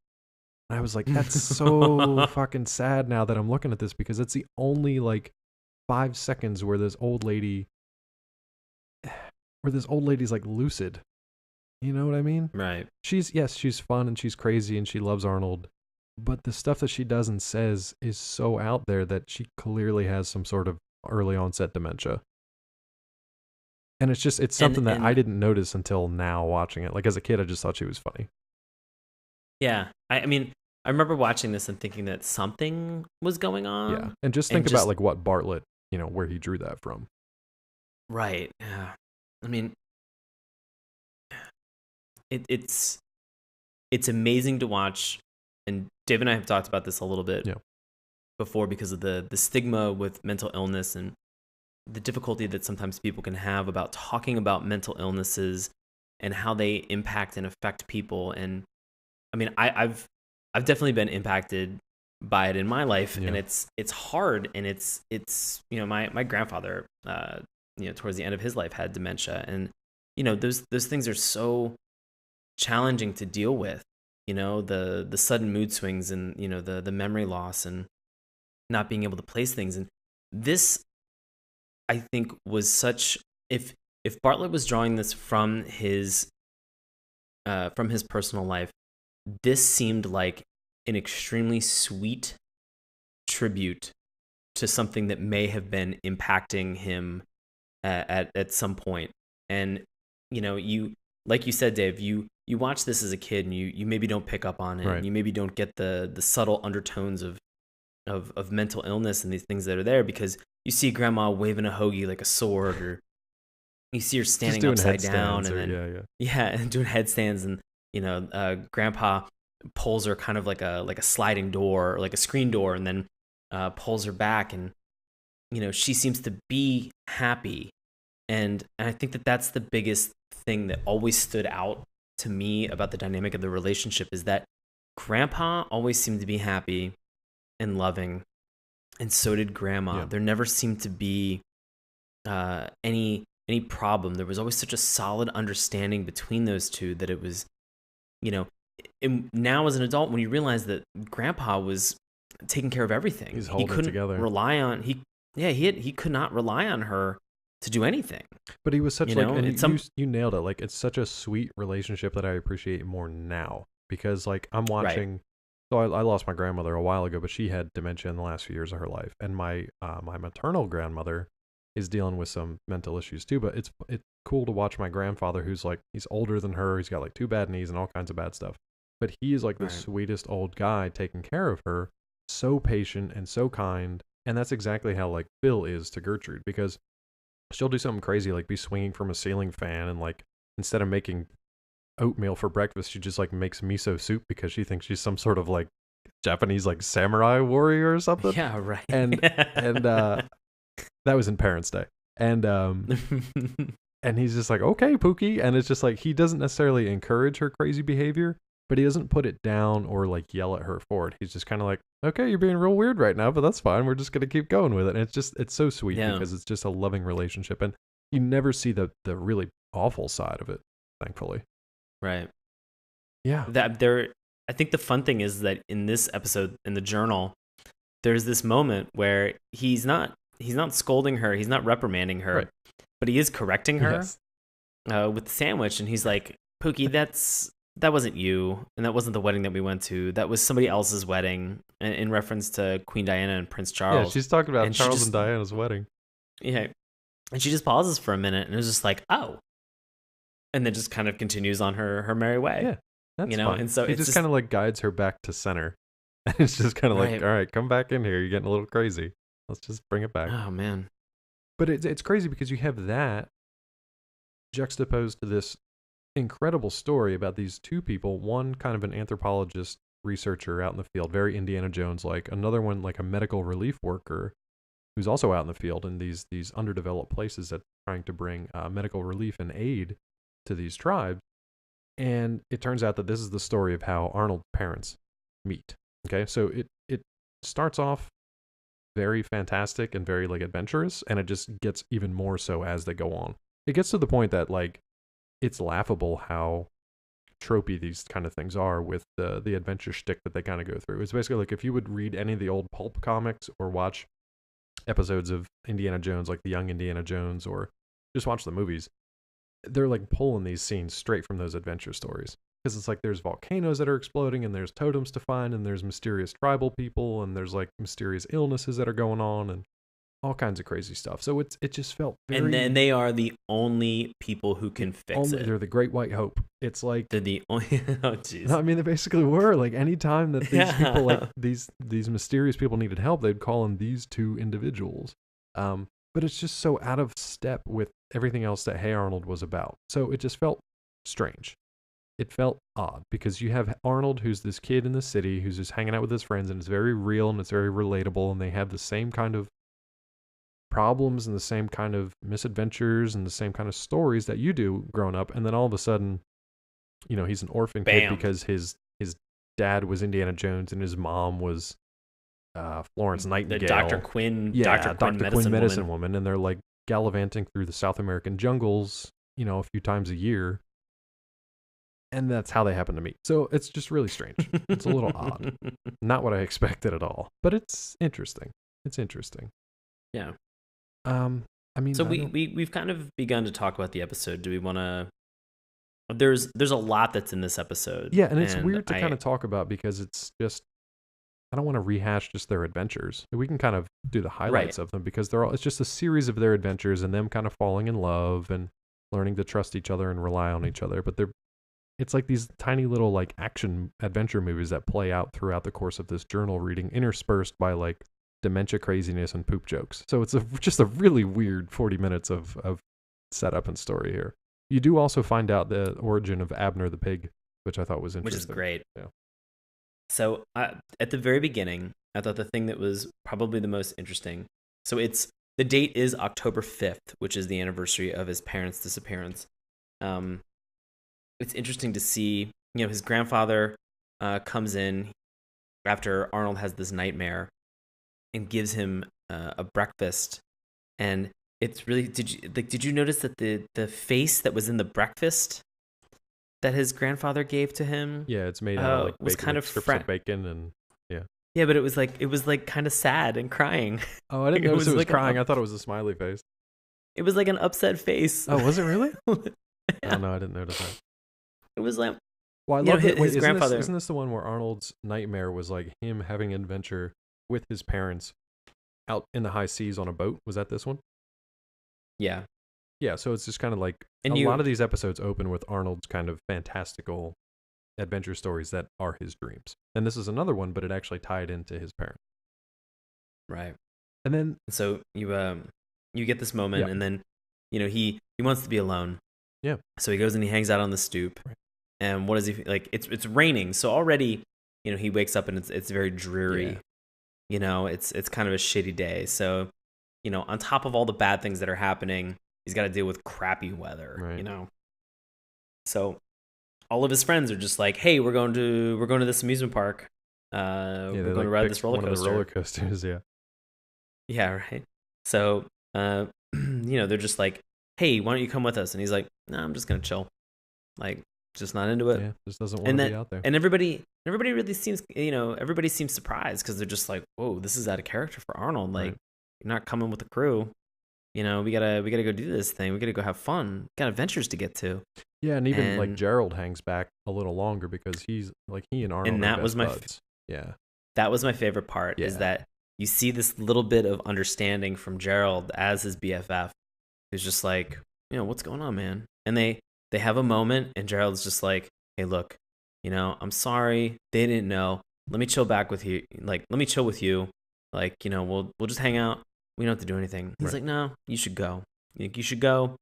I was like, that's so fucking sad now that I'm looking at this, because it's the only like 5 seconds where this old lady's like lucid. You know what I mean? Right. She's fun and she's crazy and she loves Arnold, but the stuff that she does and says is so out there that she clearly has some sort of early onset dementia. And it's something that I didn't notice until now watching it. Like as a kid, I just thought she was funny. Yeah. I mean, I remember watching this and thinking that something was going on. Yeah. And just think about like what Bartlett, where he drew that from. Right. Yeah. I mean, it's amazing to watch. And Dave and I have talked about this a little bit before, because of the stigma with mental illness and the difficulty that sometimes people can have about talking about mental illnesses and how they impact and affect people. And I mean, I've definitely been impacted by it in my life, and it's hard, and it's my grandfather towards the end of his life had dementia, and those things are so challenging to deal with, the sudden mood swings and the memory loss and not being able to place things. And this, I think, was such, if Bartlett was drawing this from his personal life, this seemed like an extremely sweet tribute to something that may have been impacting him at some point. And you, like you said, Dave, you watch this as a kid and you maybe don't pick up on it, right. And you maybe don't get the subtle undertones of mental illness and these things that are there, because you see grandma waving a hoagie like a sword, or you see her standing upside down and and doing headstands, and grandpa pulls her kind of like a sliding door, or like a screen door, and then pulls her back, and she seems to be happy. And I think that that's the biggest thing that always stood out to me about the dynamic of the relationship, is that grandpa always seemed to be happy and loving, and so did grandma. There never seemed to be any problem. There was always such a solid understanding between those two that it was, now as an adult, when you realize that grandpa was taking care of everything, he's holding he couldn't it together. Rely on he could not rely on her to do anything. But he was such and you nailed it. Like, it's such a sweet relationship that I appreciate more now, because like I'm watching. Right. So I lost my grandmother a while ago, but she had dementia in the last few years of her life, and my maternal grandmother is dealing with some mental issues too. But it's cool to watch my grandfather, who's like, he's older than her. He's got like 2 bad knees and all kinds of bad stuff. But he is like the sweetest old guy taking care of her, so patient and so kind. And that's exactly how like Phil is to Gertrude, because she'll do something crazy, like be swinging from a ceiling fan, and like instead of making oatmeal for breakfast, she just like makes miso soup because she thinks she's some sort of like Japanese like samurai warrior or something. Yeah, right. And that was in Parents' Day. And and he's just like, okay, Pookie. And it's just like, he doesn't necessarily encourage her crazy behavior, but he doesn't put it down or like yell at her for it. He's just kind of like, okay, you're being real weird right now, but that's fine. We're just going to keep going with it. And it's so sweet because it's just a loving relationship. And you never see the really awful side of it, thankfully. Right. Yeah. I think the fun thing is that in this episode, in the journal, there's this moment where he's not scolding her, he's not reprimanding her, but he is correcting her with the sandwich, and he's like, Pookie, that wasn't you, and that wasn't the wedding that we went to. That was somebody else's wedding, in reference to Queen Diana and Prince Charles. Yeah, she's talking about Charles and Diana's wedding. Yeah. And she just pauses for a minute, and it was just like, oh. And then just kind of continues on her merry way. Yeah, that's fine. And so he just kind of like guides her back to center. And it's just kind of like, all right, come back in here. You're getting a little crazy. Let's just bring it back. Oh, man. But it's crazy because you have that juxtaposed to this incredible story about these two people, one kind of an anthropologist researcher out in the field, very Indiana Jones like, another one like a medical relief worker who's also out in the field in these underdeveloped places that trying to bring medical relief and aid to these tribes. And it turns out that this is the story of how Arnold's parents meet. Okay, so it starts off very fantastic and very like adventurous, and it just gets even more so as they go on. It gets to the point that like it's laughable how tropey these kind of things are with the adventure shtick that they kind of go through. It's basically like if you would read any of the old pulp comics or watch episodes of Indiana Jones, like the Young Indiana Jones, or just watch the movies, they're like pulling these scenes straight from those adventure stories. Because it's like there's volcanoes that are exploding, and there's totems to find, and there's mysterious tribal people, and there's like mysterious illnesses that are going on, and all kinds of crazy stuff. So it just felt very... And then they are the only people who can fix it. They're the Great White Hope. It's like... They're the only... Oh, jeez. I mean, they basically were. Like, any time that these people, like, these mysterious people needed help, they'd call in these two individuals. But it's just so out of step with everything else that Hey Arnold was about. So it just felt strange. It felt odd because you have Arnold, who's this kid in the city who's just hanging out with his friends, and it's very real and it's very relatable, and they have the same kind of problems and the same kind of misadventures and the same kind of stories that you do growing up. And then all of a sudden, you know, he's an orphan kid because his dad was Indiana Jones and his mom was Florence Nightingale, the Dr. Quinn, Dr. Quinn medicine woman, and they're like gallivanting through the South American jungles, you know, a few times a year. And that's how they happen to meet. So it's just really strange. It's a little odd. Not what I expected at all. But it's interesting. It's interesting. Yeah. I mean, so we've kind of begun to talk about the episode. Do we want to? There's a lot that's in this episode. Yeah, and it's weird to kind of talk about because it's just, I don't want to rehash just their adventures. We can kind of do the highlights of them because it's just a series of their adventures and them kind of falling in love and learning to trust each other and rely on each other. But it's like these tiny little like action adventure movies that play out throughout the course of this journal reading, interspersed by like dementia craziness and poop jokes. So it's just a really weird 40 minutes of setup and story here. You do also find out the origin of Abner the pig, which I thought was interesting. Which is great. Yeah. So at the very beginning, I thought the thing that was probably the most interesting. So the date is October 5th, which is the anniversary of his parents' disappearance. It's interesting to see, you know, his grandfather comes in after Arnold has this nightmare and gives him a breakfast. And it's really, did you notice that the face that was in the breakfast that his grandfather gave to him? Yeah, it's made out of like was bacon, kind like of strips of bacon and yeah. Yeah, but it was like kind of sad and crying. Oh, I didn't notice it was like crying. I thought it was a smiley face. It was like an upset face. Oh, was it really? Yeah. Oh no, I didn't notice that. It was like, well, I love his grandfather. Isn't this the one where Arnold's nightmare was like him having an adventure with his parents out in the high seas on a boat? Was that this one? Yeah. Yeah, so it's just kind of like a lot of these episodes open with Arnold's kind of fantastical adventure stories that are his dreams. And this is another one, but it actually tied into his parents. Right. And then so you get this moment, and then, you know, he wants to be alone. Yeah. So he goes and he hangs out on the stoop. Right. And what does he like? It's raining, so already, you know, he wakes up and it's very dreary. Yeah. You know, it's kind of a shitty day. So, you know, on top of all the bad things that are happening, he's got to deal with crappy weather. Right. You know. So, all of his friends are just like, "Hey, we're going to this amusement park. We're going to ride this roller coaster." One of the roller coasters, yeah. Yeah. Right. So, you know, they're just like, "Hey, why don't you come with us?" And he's like, "No, I'm just gonna chill. Like, just not into it. Yeah, just doesn't want to be out there." And everybody really seems, you know, everybody seems surprised because they're just like, "Whoa, this is out of character for Arnold. Like, you're not coming with the crew. You know, we gotta go do this thing. We gotta go have fun. Got adventures to get to." Yeah, and even like Gerald hangs back a little longer because he's like he and Arnold. And that was that was my favorite part. Is that you see this little bit of understanding from Gerald as his BFF, who's just like, you know, what's going on, man? And they have a moment, and Gerald's just like, hey, look, you know, I'm sorry, they didn't know. Let me chill back with you. Like, let me chill with you. Like, you know, we'll just hang out. We don't have to do anything. He's like, no, you should go. You should go.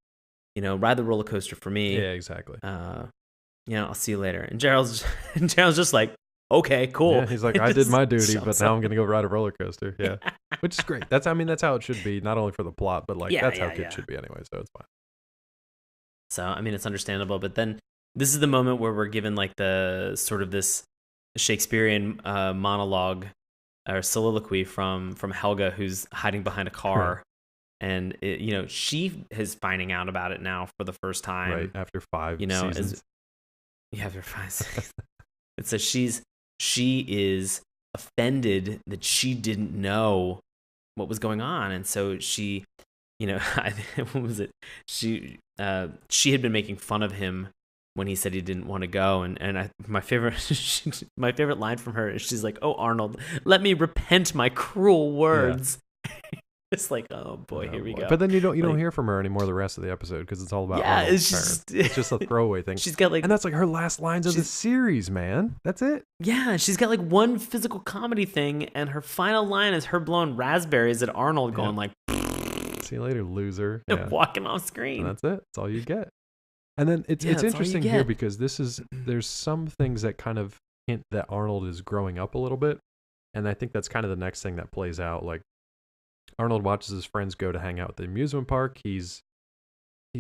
ride the roller coaster for me. Yeah, exactly. I'll see you later. And Gerald's just like, okay, cool. Yeah, he's like, I did my duty, but now I'm gonna go ride a roller coaster. Yeah, which is great. That's how it should be, not only for the plot, but that's how kids should be anyway. So it's fine. So it's understandable. But then this is the moment where we're given like the sort of this Shakespearean monologue or soliloquy from Helga, who's hiding behind a car. And she is finding out about it now for the first time, right after 5 seasons. After 5 seasons. And so she is offended that she didn't know what was going on, and so she, what was it? She had been making fun of him when he said he didn't want to go, and my favorite line from her is she's like, "Oh, Arnold, let me repent my cruel words." Yeah. It's like, oh boy, here we go. But then you don't hear from her anymore the rest of the episode because it's all about Arnold's it's just a throwaway thing. She's got like, and that's like her last lines of the series, man. That's it. Yeah, she's got like one physical comedy thing, and her final line is her blowing raspberries at Arnold, going like, "See you later, loser," walking off screen. And that's it. That's all you get. And then it's interesting here because there's some things that kind of hint that Arnold is growing up a little bit, and I think that's kind of the next thing that plays out. Like, Arnold watches his friends go to hang out at the amusement park. He's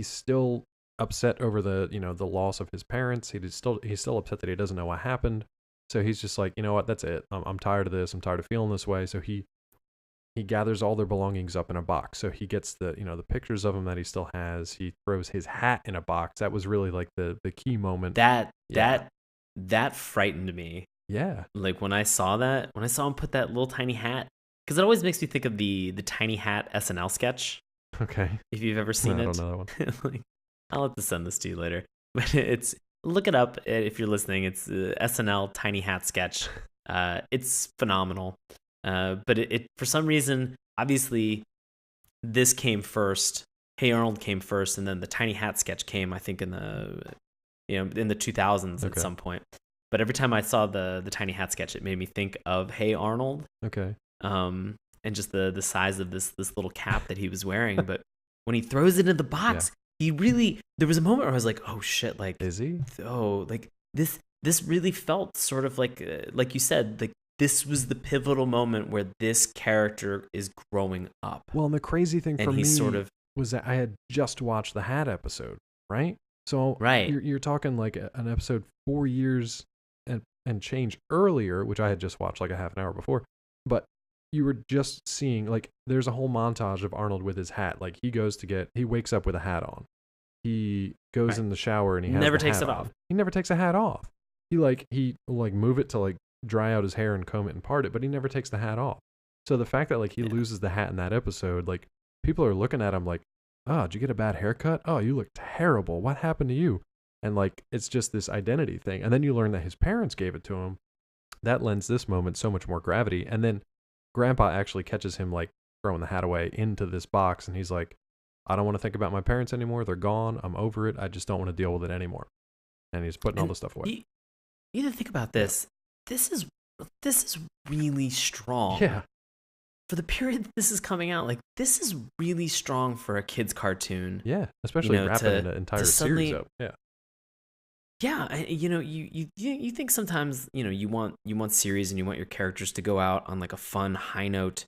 still upset over the loss of his parents. He's still upset that he doesn't know what happened. So he's just like, you know what, that's it. I'm tired of this. I'm tired of feeling this way. So he gathers all their belongings up in a box. So he gets the pictures of him that he still has. He throws his hat in a box. That was really like the key moment. That frightened me. Yeah. Like when I saw him put that little tiny hat. Because it always makes me think of the Tiny Hat SNL sketch. Okay. If you've ever seen it. I don't know that one. I'll have to send this to you later. But look it up if you're listening. It's the SNL Tiny Hat sketch. It's phenomenal. But it for some reason, obviously, this came first. Hey Arnold came first, and then the Tiny Hat sketch came, I think, in the 2000s at some point. But every time I saw the Tiny Hat sketch, it made me think of Hey Arnold. Okay. And just the size of this little cap that he was wearing. But when he throws it in the box, there was a moment where I was like, oh shit, like, is he? Oh, like this really felt sort of like you said, like this was the pivotal moment where this character is growing up. Well, and the crazy thing for me was that I had just watched the Hat episode, right? So you're talking like an episode 4 years and change earlier, which I had just watched like a half an hour before, but you were just seeing, like, there's a whole montage of Arnold with his hat. Like, he wakes up with a hat on. He goes in the shower and he never takes it off. He never takes a hat off. He move it to like dry out his hair and comb it and part it, but he never takes the hat off. So the fact that like he loses the hat in that episode, like people are looking at him like, oh, did you get a bad haircut? Oh, you look terrible. What happened to you? And like, it's just this identity thing. And then you learn that his parents gave it to him. That lends this moment so much more gravity. And then Grandpa actually catches him like throwing the hat away into this box, and he's like, I don't want to think about my parents anymore. They're gone. I'm over it. I just don't want to deal with it anymore. And he's putting all the stuff away. You need to think about this. This is really strong. Yeah. For the period that this is coming out, like this is really strong for a kid's cartoon. Yeah, especially wrapping an entire series up. Yeah. Yeah, you think sometimes, you want series and you want your characters to go out on like a fun high note,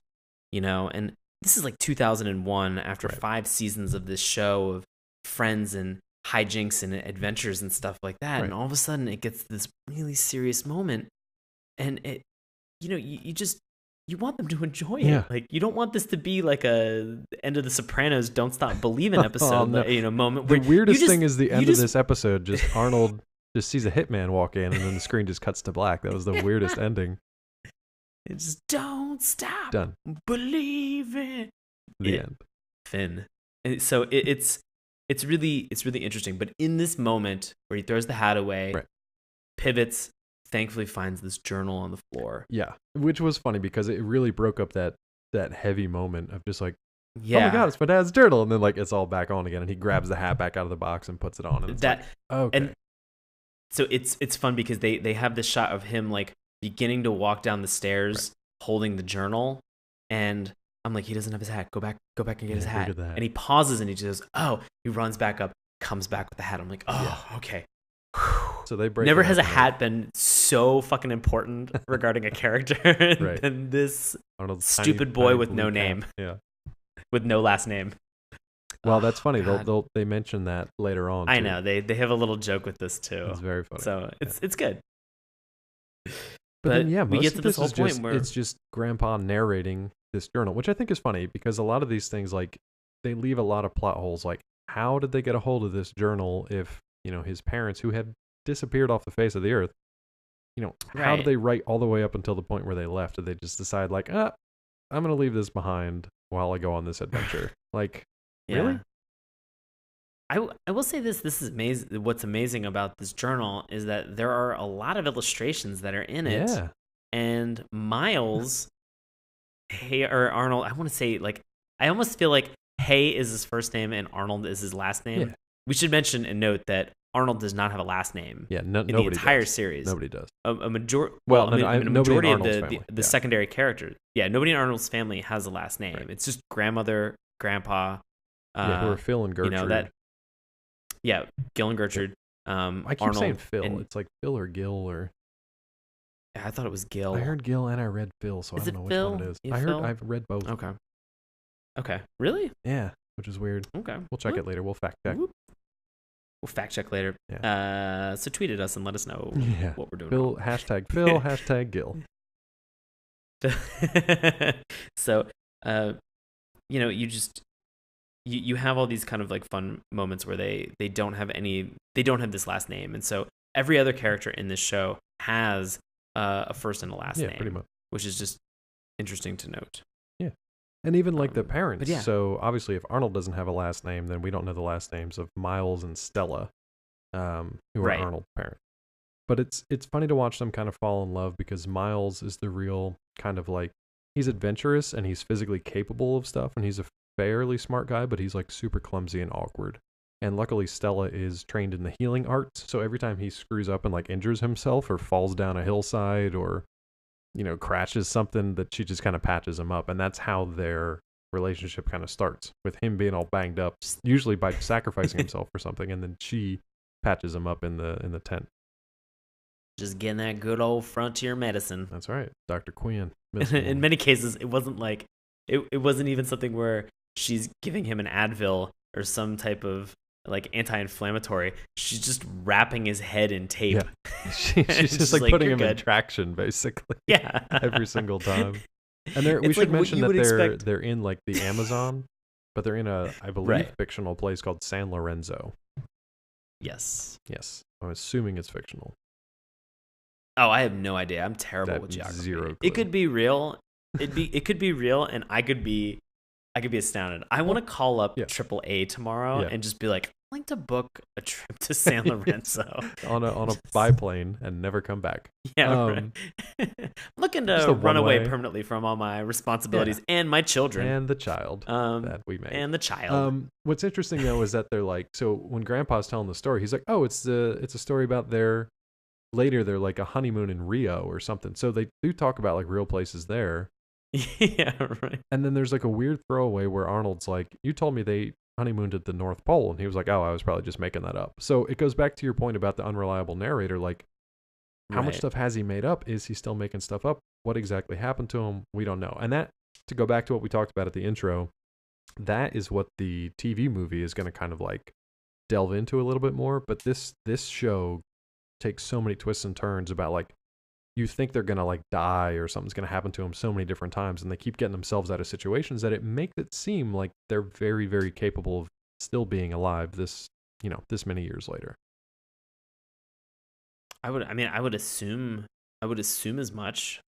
and this is like 2001 after 5 seasons of this show of friends and hijinks and adventures and stuff like that, and all of a sudden it gets this really serious moment, and it, you want them to enjoy it. Like you don't want this to be like a end of The Sopranos Don't Stop Believing episode. Moment. The weirdest thing is the end of this episode. Just Arnold just sees a hitman walk in, and then the screen just cuts to black. That was the weirdest ending. It's don't stop. Done. Believe it. The end. Finn. And so it's really interesting. But in this moment where he throws the hat away, pivots. Thankfully finds this journal on the floor. Yeah, which was funny because it really broke up that heavy moment of just like, oh my god, it's my dad's journal, and then like it's all back on again, and he grabs the hat back out of the box and puts it on, and it's like, okay. And so it's fun because they have this shot of him like beginning to walk down the stairs holding the journal, and I'm like, he doesn't have his hat. Go back and get his Yeah, hat. look at that. And he pauses and he just goes, oh, he runs back up, comes back with the hat. I'm like, oh, okay. So they break. Never it has a up, hat been so fucking important regarding a character Right. than this Arnold's stupid tiny, boy tiny with blue no cap. name. Yeah. With no last name. Well, that's funny. God. They mention that later on. I too. know they have a little joke with this too. It's very funny. So it's good. But then, yeah, we most get to of this this whole is point just, where it's just Grandpa narrating this journal, which I think is funny because a lot of these things, like, they leave a lot of plot holes. Like, how did they get a hold of this journal if, his parents, who had disappeared off the face of the earth, how did they write all the way up until the point where they left? Did they just decide, like, I'm going to leave this behind while I go on this adventure? Like, yeah. really? I will say this is amazing. What's amazing about this journal is that there are a lot of illustrations that are in it. Yeah. And Miles, or Arnold, I want to say, like, I almost feel like Hay is his first name and Arnold is his last name. Yeah. We should mention and note that Arnold does not have a last name. Yeah, in nobody the entire does. series. Nobody does. A majority. Well, a majority of Arnold's the family. the secondary characters. Yeah, nobody in Arnold's family has a last name. Right. It's just grandmother, grandpa. Who are Phil and Gertrude. Yeah, Gil and Gertrude. I keep Arnold saying Phil. and- It's like Phil or Gil or. I thought it was Gil. I heard Gil and I read Phil, so Is I it don't know Phil? which one it is. Yeah, I heard Phil? I've read both. Okay. Really? Yeah, which is weird. Okay. We'll check it later. We'll fact check. Whoop. We'll fact check later. Yeah. So tweet at us and let us know Yeah. what we're doing. Phil hashtag Phil hashtag Gil. So, you just you have all these kind of like fun moments where they don't have this last name, and so every other character in this show has a first and a last name, Pretty much. which is just interesting to note. Yeah, and even like the parents. but yeah. So obviously, if Arnold doesn't have a last name, then we don't know the last names of Miles and Stella, who are Right. Arnold's parents. But it's funny to watch them kind of fall in love because Miles is the real kind of like, he's adventurous and he's physically capable of stuff and he's a fairly smart guy, but he's like super clumsy and awkward. And luckily Stella is trained in the healing arts, so every time he screws up and like injures himself or falls down a hillside or crashes something, that she just kind of patches him up, and that's how their relationship kind of starts, with him being all banged up, usually by sacrificing himself for something, and then she patches him up in the tent. Just getting that good old frontier medicine. That's right, Dr. Quinn. In many cases, it wasn't like it wasn't even something where she's giving him an Advil or some type of like anti-inflammatory. She's just wrapping his head in tape. Yeah. She's just like putting him in traction, basically. Yeah, every single time. And we should mention that they're in like the Amazon, but they're in I believe, fictional place called San Lorenzo. Yes. I'm assuming it's fictional. Oh, I have no idea. I'm terrible with geography. Zero clue. It could be real. It could be real, and I could be astounded. I want to call up AAA tomorrow and just be like, I'd like to book a trip to San Lorenzo on a biplane and never come back. Yeah, right. I'm looking to run away permanently from all my responsibilities and my children and the child that we made. And the child. What's interesting though is that they're like, so when Grandpa's telling the story, he's like, oh, it's a story about they're like a honeymoon in Rio or something. So they do talk about like real places there. Yeah, right. And then there's like a weird throwaway where Arnold's like, you told me they honeymooned at the North Pole, and he was like, oh, I was probably just making that up. So it goes back to your point about the unreliable narrator. Like, how much stuff has he made up? Is he still making stuff up? What exactly happened to him? We don't know. And that, to go back to what we talked about at the intro, that is what the TV movie is going to kind of like delve into a little bit more. But this show takes so many twists and turns about like, you think they're going to like die or something's going to happen to them so many different times, and they keep getting themselves out of situations that it makes it seem like they're very, very capable of still being alive this many years later. I would assume as much.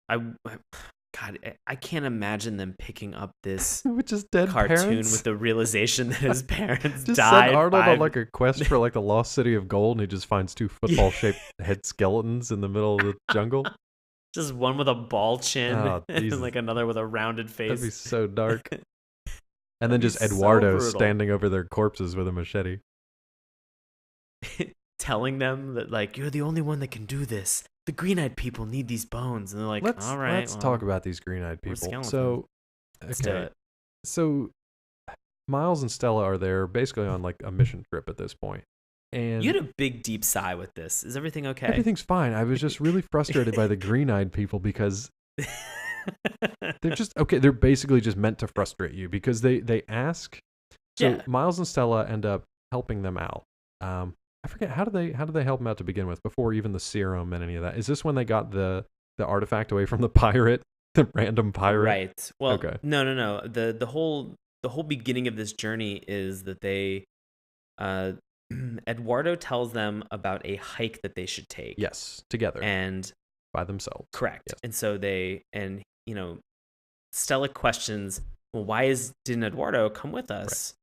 God, I can't imagine them picking up this which is dead cartoon parents. With the realization that his parents just died. Send Arnold on like a quest for like the lost city of gold, and he just finds 2 football-shaped head skeletons in the middle of the jungle. Just one with a ball chin, and like another with a rounded face. That'd be so dark. And then just Eduardo standing over their corpses with a machete, telling them that like, you're the only one that can do this. The green-eyed people need these bones, and they're like, all right, let's talk about these green-eyed people. So, Let's do it. So Miles and Stella are there basically on like a mission trip at this point. And you had a big deep sigh with this. Is everything okay? Everything's fine. I was just really frustrated by the green-eyed people because they're just okay. They're basically just meant to frustrate you because they ask. So Miles and Stella end up helping them out. I forget how do they help them out to begin with before even the serum and any of that. Is this when they got the artifact away from the pirate, the random pirate? Right. Well, okay. No. The whole beginning of this journey is that they Eduardo tells them about a hike that they should take. Yes, together and by themselves. Correct. Yes. And so Stella questions, well, why didn't Eduardo come with us? Right.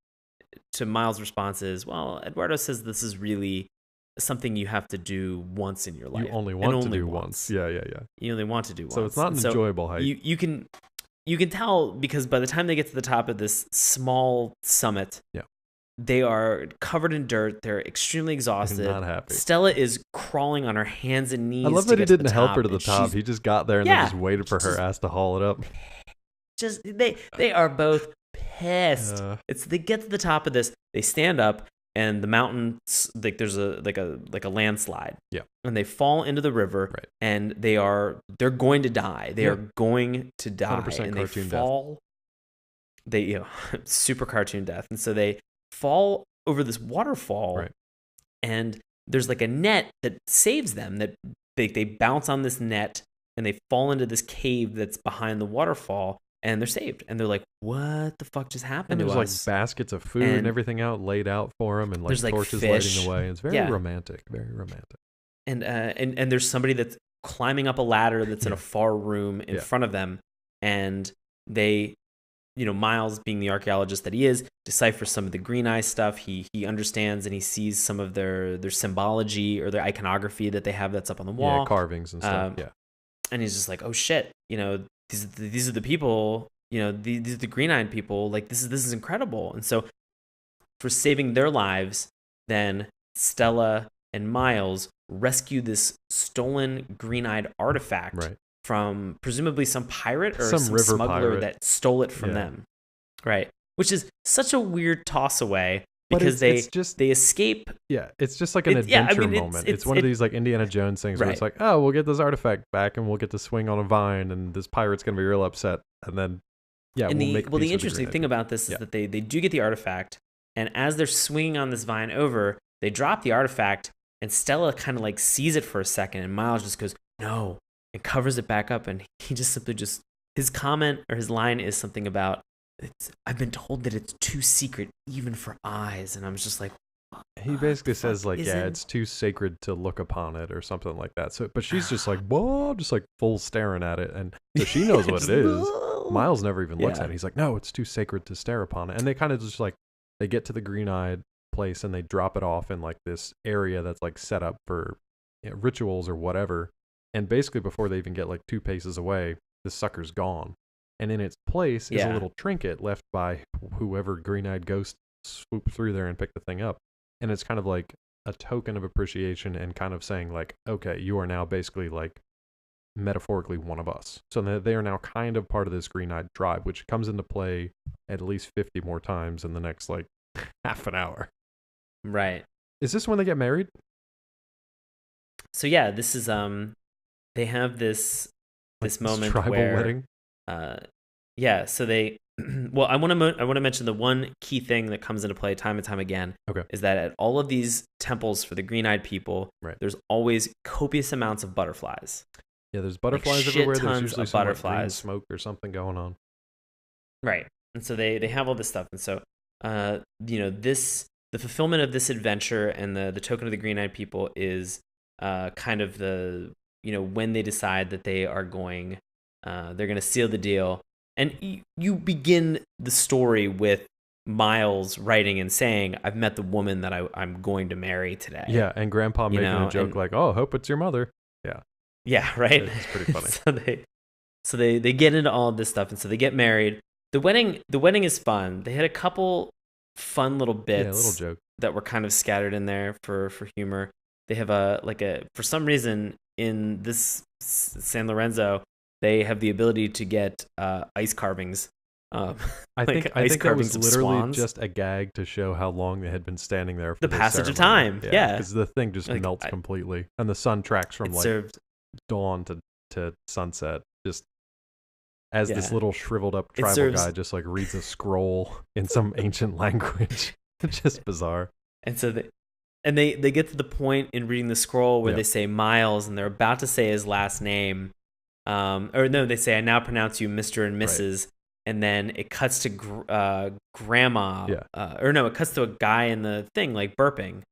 To Miles' response is, well, Eduardo says this is really something you have to do once in your life. You only want to do once. Yeah. You only want to do once. So it's not an enjoyable hike. You can tell because by the time they get to the top of this small summit, they are covered in dirt. They're extremely exhausted. Not happy. Stella is crawling on her hands and knees. I love that he didn't help her to the top. He just got there and then just waited for her ass to haul it up. They are both pissed. They get to the top of this. They stand up, and the mountain there's a landslide. Yeah, and they fall into the river. Right. And they're going to die. They are going to die. 100% and they fall. Death. They super cartoon death, and so they fall over this waterfall. Right. And there's like a net that saves them. That they bounce on this net and they fall into this cave that's behind the waterfall. And they're saved. And they're like, what the fuck just happened to us? And there's like baskets of food and everything out laid out for them and like torches lighting the way. It's very romantic. Very romantic. And there's somebody that's climbing up a ladder that's in a far room in front of them. And they, Miles, being the archaeologist that he is, deciphers some of the green eye stuff. He understands and he sees some of their symbology or their iconography that they have that's up on the wall. Yeah, carvings and stuff. And he's just like, oh shit, these are the people, these are the green-eyed people. Like this is incredible. And so, for saving their lives, then Stella and Miles rescue this stolen green-eyed artifact from presumably some pirate or some river smuggler pirate that stole it from them, right? Which is such a weird toss away. Because they escape. Yeah, it's just like an adventure moment. It's one of these like Indiana Jones things where it's like, oh, we'll get this artifact back and we'll get to swing on a vine and this pirate's going to be real upset. And then, the interesting thing about this is that they do get the artifact. And as they're swinging on this vine over, they drop the artifact and Stella kind of like sees it for a second. And Miles just goes, no, and covers it back up. And he just simply his comment or his line is something about, I've been told that it's too secret even for eyes, and I'm just like, he basically says like, it's too sacred to look upon it or something like that. So, but she's just like, whoa, just like full staring at it, and so she knows what it is. Miles never even looks at it. He's like, no, it's too sacred to stare upon it, and they kind of just like they get to the green-eyed place and they drop it off in like this area that's like set up for rituals or whatever, and basically before they even get like 2 paces away, the sucker's gone. And in its place is a little trinket left by whoever green-eyed ghost swooped through there and picked the thing up. And it's kind of like a token of appreciation and kind of saying like, okay, you are now basically like metaphorically one of us. So they are now kind of part of this green-eyed tribe, which comes into play at least 50 more times in the next like half an hour. Right. Is this when they get married? So yeah, this is they have this moment tribal where wedding. So they well, I want to mention the one key thing that comes into play time and time again. Okay. Is that at all of these temples for the green-eyed people, there's always copious amounts of butterflies. Yeah, there's butterflies everywhere. There's usually some butterflies. Green smoke or something going on. Right. And so they have all this stuff. And so the fulfillment of this adventure and the token of the green-eyed people is kind of the when they decide that they are going they're going to seal the deal. And you begin the story with Miles writing and saying, I've met the woman that I'm going to marry today. Yeah, and Grandpa making a joke like, oh, hope it's your mother. Yeah. Yeah, right? It's pretty funny. so they get into all of this stuff, and so they get married. The wedding is fun. They had a couple fun little bits little joke that were kind of scattered in there for humor. They have for some reason in this San Lorenzo, they have the ability to get ice carvings I think ice that was carvings of literally swans. just a gag to show how long they had been standing there for The this passage of ceremony. time. Yeah. because the thing just melts completely, and the sun tracks from dawn to sunset, just as this little shriveled up tribal guy just like reads a scroll in some ancient language. It's just bizarre. And so they get to the point in reading the scroll where they say Miles, and they're about to say his last name. Or no, they say, "I now pronounce you Mr. and Mrs." Right. And then it cuts to grandma. Yeah. Or no, it cuts to a guy in the thing like burping,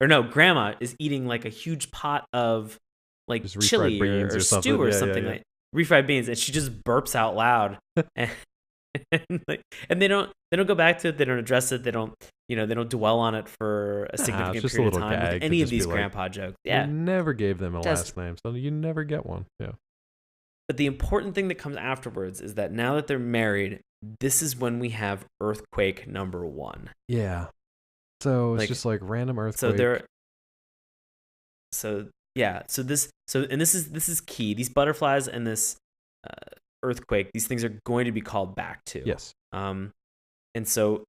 grandma is eating like a huge pot of like chili or stew or something like refried beans, and she just burps out loud. and they don't go back to it. They don't address it. They don't dwell on it for a significant period of time with any of these grandpa jokes. Yeah, we never gave them a last name, so you never get one. Yeah. But the important thing that comes afterwards is that now that they're married, this is when we have earthquake number 1. Yeah. So it's just like random earthquake. This is key. These butterflies and this earthquake, these things are going to be called back to. Yes. And so,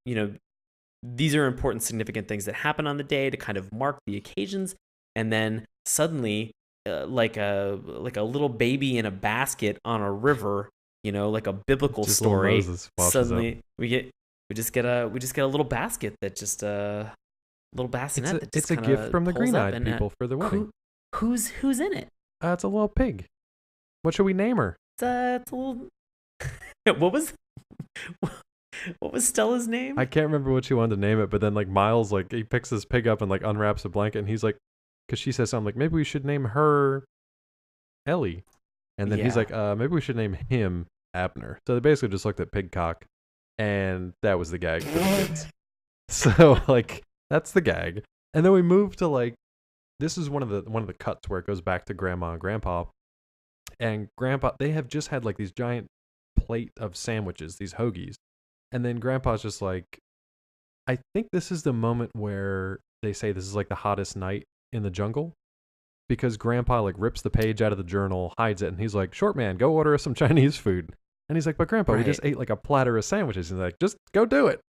these are important, significant things that happen on the day to kind of mark the occasions. And then suddenly, like a little baby in a basket on a river, like a biblical story. Suddenly we just get a little basket that just little bassinet. It's a gift from the Green-Eyed People for the wedding. Who's in it? It's a little pig. What should we name her? It's a little. What was Stella's name? I can't remember what she wanted to name it, but then like Miles, like he picks this pig up and like unwraps a blanket, and he's like, because she says something like, maybe we should name her Ellie, and then he's like, maybe we should name him Abner. So they basically just looked at Pigcock, and that was the gag for the kids. So like that's the gag, and then we move to like, this is one of the cuts where it goes back to Grandma and Grandpa, and Grandpa, they have just had like these giant plate of sandwiches, these hoagies, and then Grandpa's just like, I think this is the moment where they say this is like the hottest night in the jungle, because Grandpa like rips the page out of the journal, hides it, and he's like, "Short man, go order us some Chinese food." And he's like, "But Grandpa, we just ate like a platter of sandwiches." And he's like, "Just go do it."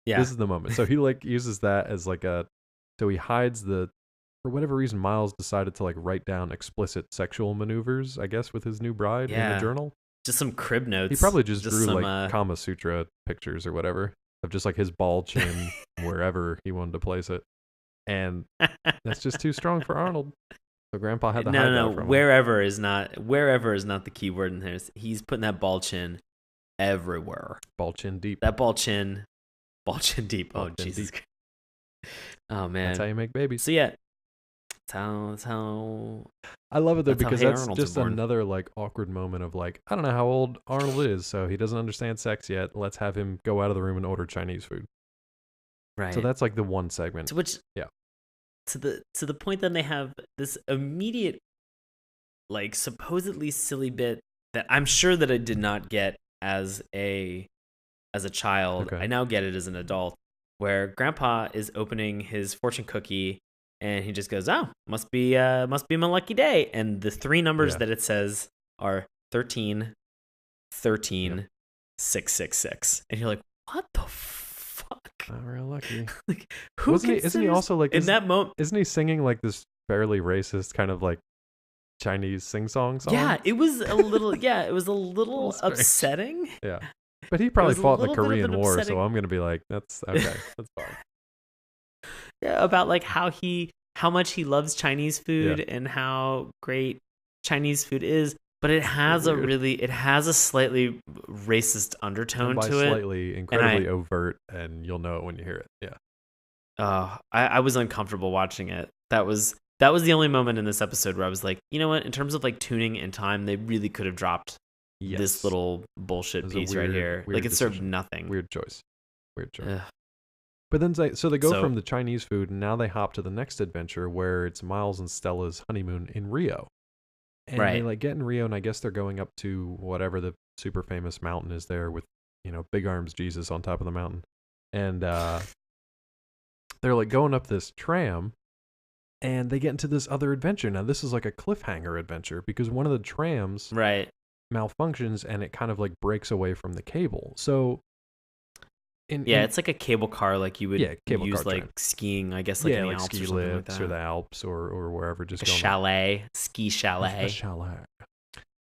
Yeah, this is the moment. So he like uses that as like so he hides for whatever reason, Miles decided to like write down explicit sexual maneuvers, I guess, with his new bride in the journal. Just some crib notes. He probably just drew some, like Kama Sutra pictures or whatever of just like his ball chin wherever he wanted to place it. And that's just too strong for Arnold. So Grandpa had to hide that from him. Wherever is not the key word in there. He's putting that ball chin everywhere. Ball chin deep. That ball chin deep. Oh, Jesus. Deep. Oh, man. That's how you make babies. So yeah, that's how I love it though, because that's just another like awkward moment of like, I don't know how old Arnold is, so he doesn't understand sex yet. Let's have him go out of the room and order Chinese food. Right. So that's like the one segment. To the point that they have this immediate, like supposedly silly bit that I'm sure that I did not get as a child. Okay. I now get it as an adult, where Grandpa is opening his fortune cookie and he just goes, "Oh, must be my lucky day." And the 3 numbers that it says are 13, 13, 666. And you're like, "What the fuck?" Not real lucky. Like, isn't he also like in that moment? Isn't he singing like this fairly racist kind of like Chinese sing-song song? Yeah, it was a little. Yeah, it was a little upsetting. Yeah, but he probably fought in the Korean War, so I'm gonna be like, that's okay. That's fine. Yeah, about like how much he loves Chinese food and how great Chinese food is, but it has a slightly racist undertone to it. Slightly incredibly overt, and you'll know it when you hear it. Yeah. I was uncomfortable watching it. That was the only moment in this episode where I was like, you know what? In terms of like tuning and time, they really could have dropped this little bullshit piece right here. Like it served nothing. Weird choice. Ugh. But then they go from the Chinese food, and now they hop to the next adventure where it's Miles and Stella's honeymoon in Rio. And they like get in Rio, and I guess they're going up to whatever the super famous mountain is there with, Big Arms Jesus on top of the mountain. And they're like going up this tram, and they get into this other adventure. Now this is like a cliffhanger adventure, because one of the trams malfunctions and it kind of like breaks away from the cable. So it's like a cable car, like you would use like tram. skiing, I guess, like in the Alps ski or something lifts like that. or the Alps or wherever. Just a chalet, ski chalet. A chalet.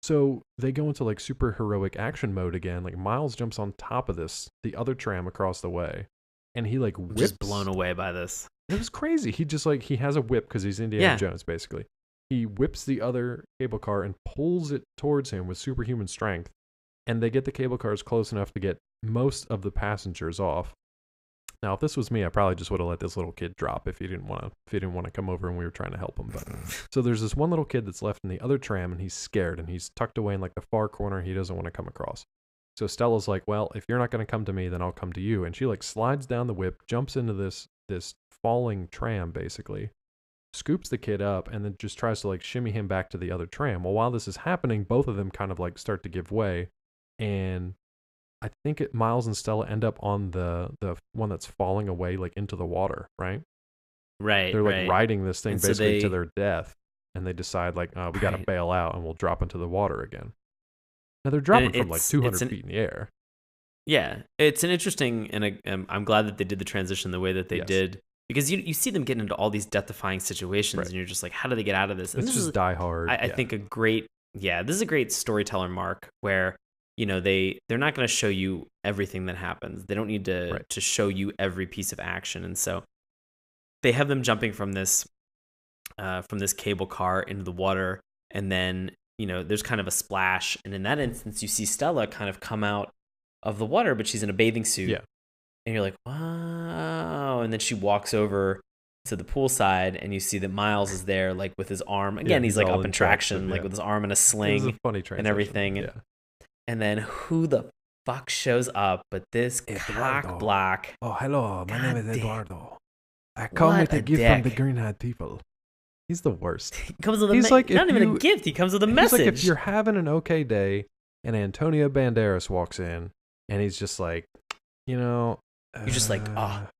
So they go into like super heroic action mode again. Like Miles jumps on top of the other tram across the way, and he like whips. Just blown away by this. It was crazy. He just like he has a whip because he's Indiana Jones basically. He whips the other cable car and pulls it towards him with superhuman strength, and they get the cable cars close enough to get most of the passengers off. Now, if this was me, I probably just would have let this little kid drop if he didn't want to come over and we were trying to help him. But so there's this one little kid that's left in the other tram, and he's scared, and he's tucked away in like the far corner. He doesn't want to come across. So Stella's like, well, if you're not going to come to me, then I'll come to you. And she like slides down the whip, jumps into this falling tram basically, scoops the kid up, and then just tries to like shimmy him back to the other tram. Well, while this is happening, both of them kind of like start to give way, and I think Miles and Stella end up on the one that's falling away like into the water, right? Right. They're like riding this thing and basically to their death, and they decide like, we got to bail out and we'll drop into the water again. Now they're dropping from like 200 feet in the air. Yeah, it's an interesting, and I'm glad that they did the transition the way that they did, because you see them get into all these death-defying situations, and you're just like, how do they get out of this? And it's just Die Hard. I think this is a great storyteller mark where, you know, they're not going to show you everything that happens. They don't need to show you every piece of action, and so they have them jumping from this cable car into the water, and then, you know, there's kind of a splash, and in that instance, you see Stella kind of come out of the water, but she's in a bathing suit. Yeah. And you're like, wow. And then she walks over to the poolside, and you see that Miles is there, like with his arm. Again, he's like up in traction, like with his arm in a sling. It was a funny transition. And everything. Yeah. And then who the fuck shows up but this black. Oh, hello. My name is Eduardo. I come with a gift from the Green-Eyed People. He's the worst. He comes with not even a gift. He comes with a message. He's like, if you're having an okay day, and Antonio Banderas walks in, and he's just like, you know, you're just like,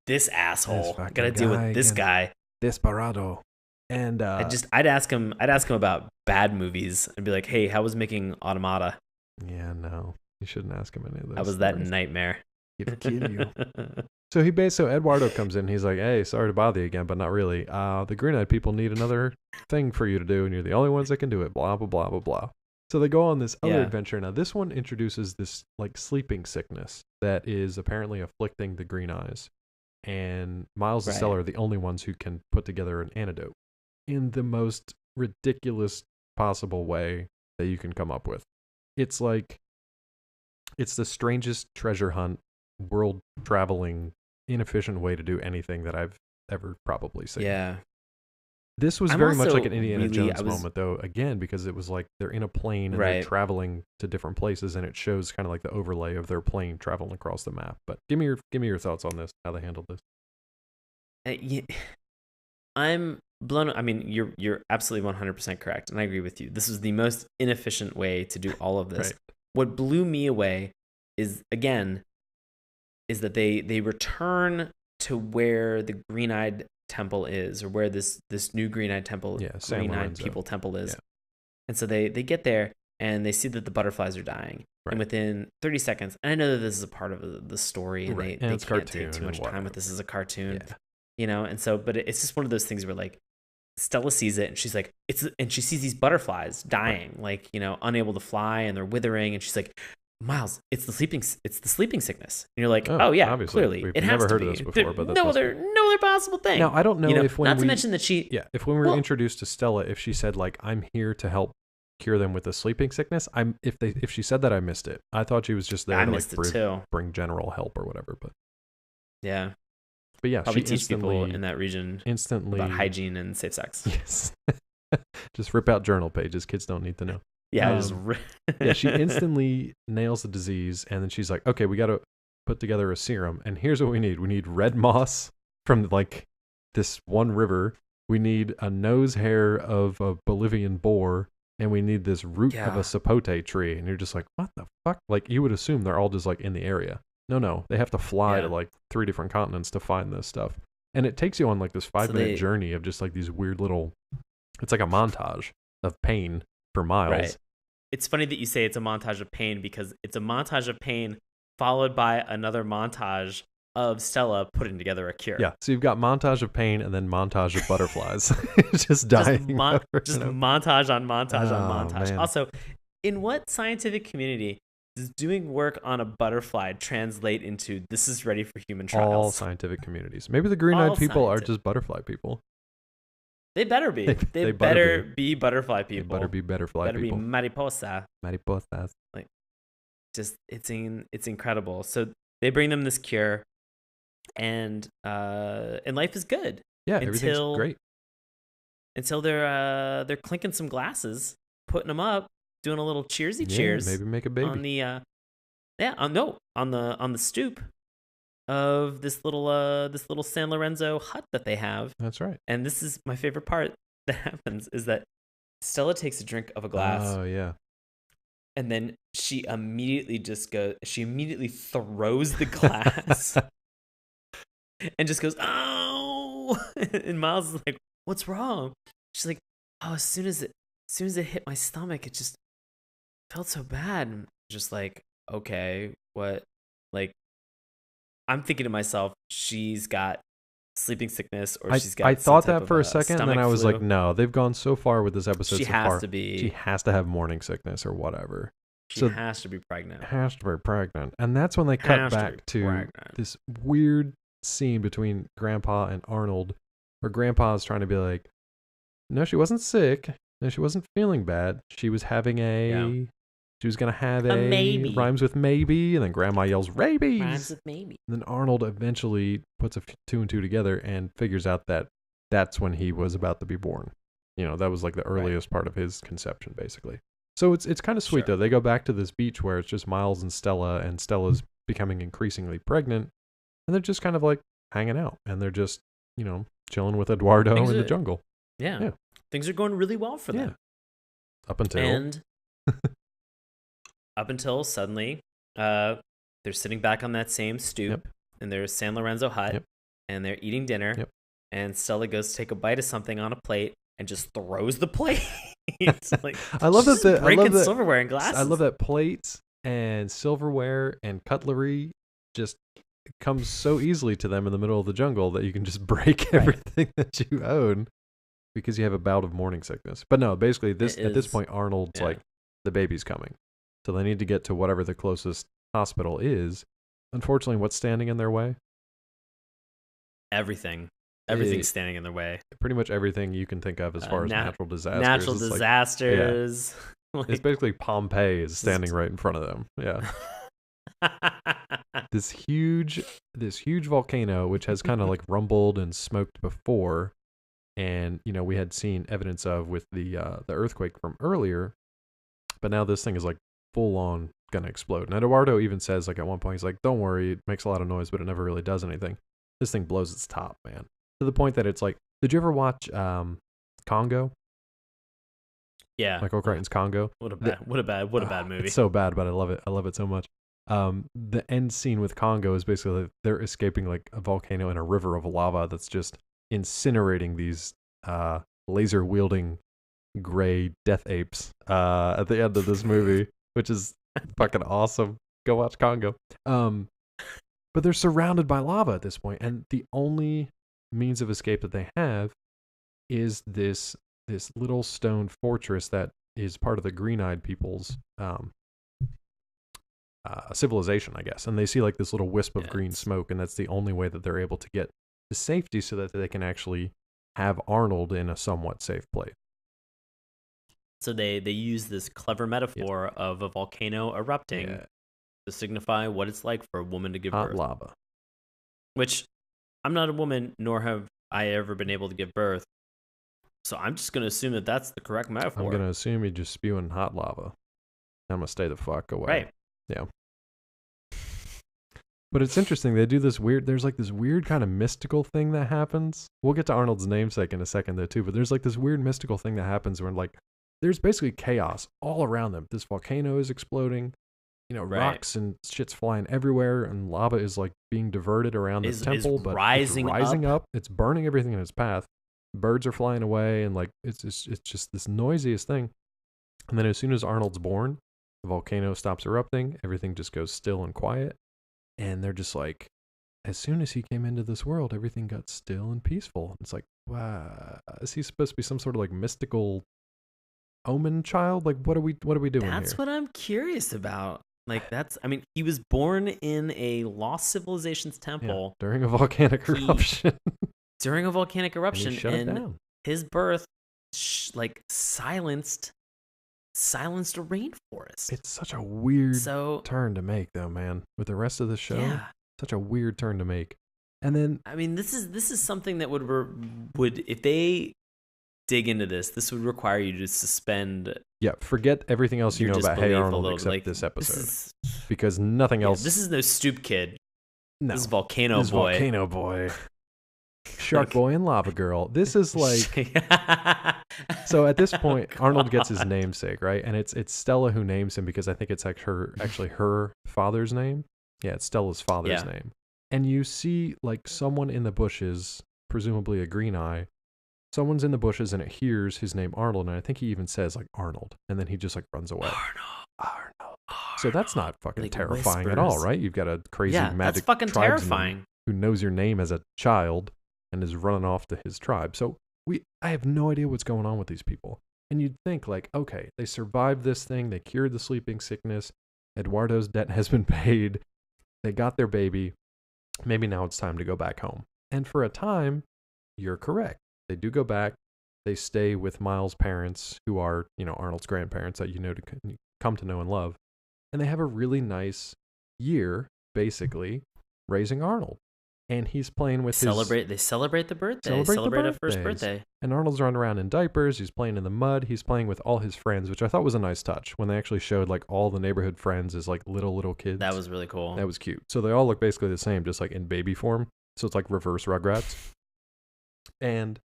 this asshole. I gotta deal with this guy. Desperado. And I'd ask him about bad movies and be like, hey, how was making Automata? Yeah, no, you shouldn't ask him any of this. How was that nightmare? He'd kill you. So Eduardo comes in. He's like, hey, sorry to bother you again, but not really. The Green-Eyed People need another thing for you to do, and you're the only ones that can do it. Blah blah blah blah blah. So they go on this other adventure. Now this one introduces this like sleeping sickness that is apparently afflicting the Green Eyes, and Miles and Stella are the only ones who can put together an antidote in the most ridiculous possible way that you can come up with. It's like it's the strangest treasure hunt, world traveling, inefficient way to do anything that I've ever probably seen. Yeah. This was very much like an Indiana Jones moment, though, again, because it was like they're in a plane and they're traveling to different places, and it shows kind of like the overlay of their plane traveling across the map. But give me your thoughts on this, how they handled this. I'm blown. I mean, you're absolutely 100% correct, and I agree with you. This is the most inefficient way to do all of this. Right. What blew me away is that they return to where the Green-Eyed Temple is, or where this new Green-Eyed Temple, Green-Eyed People Temple is. Yeah. And so they get there and they see that the butterflies are dying. Right. And within 30 seconds, and I know that this is a part of the story, and they can't take too much time with this as a cartoon, you know. And so, but it's just one of those things where like Stella sees it and she's like, and she sees these butterflies dying, like, you know, unable to fly, and they're withering, and she's like, Miles, it's the sleeping sickness. And you're like, oh yeah, obviously. Clearly, it has to be. We've never heard of this before, but no other possible thing. Now, I don't know, if when mention that if when we were introduced to Stella, if she said like, I'm here to help cure them with the sleeping sickness, if she said that, I missed it. I thought she was just there to like bring general help or whatever. But yeah, she teach people in that region instantly about hygiene and safe sex. Yes, just rip out journal pages. Kids don't need to know. Yeah, she instantly nails the disease, and then she's like, okay, we got to put together a serum, and here's what we need. We need red moss from like this one river. We need a nose hair of a Bolivian boar, and we need this root of a sapote tree. And you're just like, what the fuck? Like, you would assume they're all just like in the area. No, they have to fly to like 3 different continents to find this stuff. And it takes you on like this 5-minute journey of just like these weird little, it's like a montage of pain for Miles. Right. it's funny that you say it's a montage of pain, because it's a montage of pain followed by another montage of Stella putting together a cure. Yeah, so you've got montage of pain and then montage of butterflies just dying. Just montage on montage on montage. Man. Also, in what scientific community does doing work on a butterfly translate into this is ready for human trials? All scientific communities. Maybe the green-eyed people are just butterfly people. They better be. They better be butterfly people. They better be butterfly people. Better be mariposa. Mariposas. Like, just it's incredible. So they bring them this cure, and life is good. Yeah, everything's great until they're clinking some glasses, putting them up, doing a little cheers. Maybe make a baby on the on the stoop of this little San Lorenzo hut that they have. That's right. And this is my favorite part that happens, is that Stella takes a drink of a glass. Oh yeah. And then she immediately throws the glass and just goes, "Oh!" And Miles is like, "What's wrong?" She's like, "Oh, as soon as it hit my stomach, it just felt so bad." And just like, okay, what? Like, I'm thinking to myself, she's got sleeping sickness, or she's got. I thought that for a second, and then I was like, no, they've gone so far with this episode. She has to be. She has to have morning sickness or whatever. She has to be pregnant. Has to be pregnant, and that's when they cut back to this weird scene between Grandpa and Arnold, where Grandpa is trying to be like, no, she wasn't sick. No, she wasn't feeling bad. She was having She was going to have a maybe. Rhymes with maybe, and then Grandma yells, rabies! Rhymes with maybe. And then Arnold eventually puts two and two together and figures out that that's when he was about to be born. You know, that was like the earliest part of his conception, basically. So it's kind of sweet, though. They go back to this beach where it's just Miles and Stella's becoming increasingly pregnant, and they're just kind of like hanging out, and they're just, you know, chilling with Eduardo in the jungle. Yeah. Things are going really well for them. Up until suddenly they're sitting back on that same stoop in their San Lorenzo hut, and they're eating dinner, and Stella goes to take a bite of something on a plate and just throws the plate. Like, I love that breaking silverware and glasses. I love that plates and silverware and cutlery just comes so easily to them in the middle of the jungle that you can just break everything that you own because you have a bout of morning sickness. But no, basically at this point Arnold's like, the baby's coming. So they need to get to whatever the closest hospital is. Unfortunately, what's standing in their way? Everything. Everything's standing in their way. Pretty much everything you can think of as far as natural disasters. Natural disasters. Like, it's basically Pompeii is standing right in front of them. Yeah. This huge volcano, which has kind of like rumbled and smoked before, and you know we had seen evidence of with the earthquake from earlier, but now this thing is like full on gonna explode. And Eduardo even says, like, at one point he's like, "Don't worry, it makes a lot of noise, but it never really does anything." This thing blows its top, man, to the point that it's like, did you ever watch Congo? Yeah, Michael Crichton's Congo. What a bad movie. It's so bad, but I love it. I love it so much. The end scene with Congo is basically they're escaping like a volcano in a river of lava that's just incinerating these laser wielding gray death apes at the end of this movie, which is fucking awesome. Go watch Congo. But they're surrounded by lava at this point, and the only means of escape that they have is this little stone fortress that is part of the green-eyed people's civilization, I guess. And they see like this little wisp of green smoke, and that's the only way that they're able to get to safety so that they can actually have Arnold in a somewhat safe place. So they use this clever metaphor of a volcano erupting to signify what it's like for a woman to give birth. Hot lava. Which, I'm not a woman, nor have I ever been able to give birth. So I'm just going to assume that that's the correct metaphor. I'm going to assume you're just spewing hot lava. I'm going to stay the fuck away. Right. Yeah. But it's interesting. They do this weird, there's like this weird kind of mystical thing that happens. We'll get to Arnold's namesake in a second though too, but there's like this weird mystical thing that happens where like, there's basically chaos all around them. This volcano is exploding. You know, rocks and shit's flying everywhere, and lava is like being diverted around the temple, but rising up. It's burning everything in its path. Birds are flying away, and like it's just this noisiest thing. And then as soon as Arnold's born, the volcano stops erupting. Everything just goes still and quiet. And they're just like, as soon as he came into this world, everything got still and peaceful. It's like, wow, is he supposed to be some sort of like mystical omen child? Like, what are we doing That's here? what I'm curious about. Like, he was born in a lost civilization's temple during a volcanic eruption. During a volcanic eruption, and he shut it down. His birth, silenced a rainforest. It's such a weird turn to make, though, man. With the rest of the show, such a weird turn to make. And then, I mean, this is something that would if they dig into this would require you to suspend. Yeah, forget everything else you know about Hey Arnold except this episode, because nothing else. This is no Stoop Kid. No, this is Volcano Boy. Volcano Boy. Shark Boy and Lava Girl. This is like. So at this point, Arnold gets his namesake, right? And it's Stella who names him, because I think it's actually her father's name. Yeah, it's Stella's father's name. And you see like someone in the bushes, presumably a green eye. Someone's in the bushes and it hears his name Arnold, and I think he even says like Arnold, and then he just like runs away. Arnold. So that's not fucking like terrifying at all, right? You've got a crazy magic that's fucking terrifying. Who knows your name as a child and is running off to his tribe. So I have no idea what's going on with these people. And you'd think like, okay, they survived this thing, they cured the sleeping sickness, Eduardo's debt has been paid, they got their baby, maybe now it's time to go back home. And for a time, you're correct. They do go back. They stay with Miles' parents, who are, Arnold's grandparents that to come to know and love. And they have a really nice year, basically, raising Arnold. And he's playing with They celebrate the birthday. Celebrate a first birthday. And Arnold's running around in diapers. He's playing in the mud. He's playing with all his friends, which I thought was a nice touch, when they actually showed like all the neighborhood friends as like little kids. That was really cool. That was cute. So they all look basically the same, just like in baby form. So it's like reverse Rugrats. And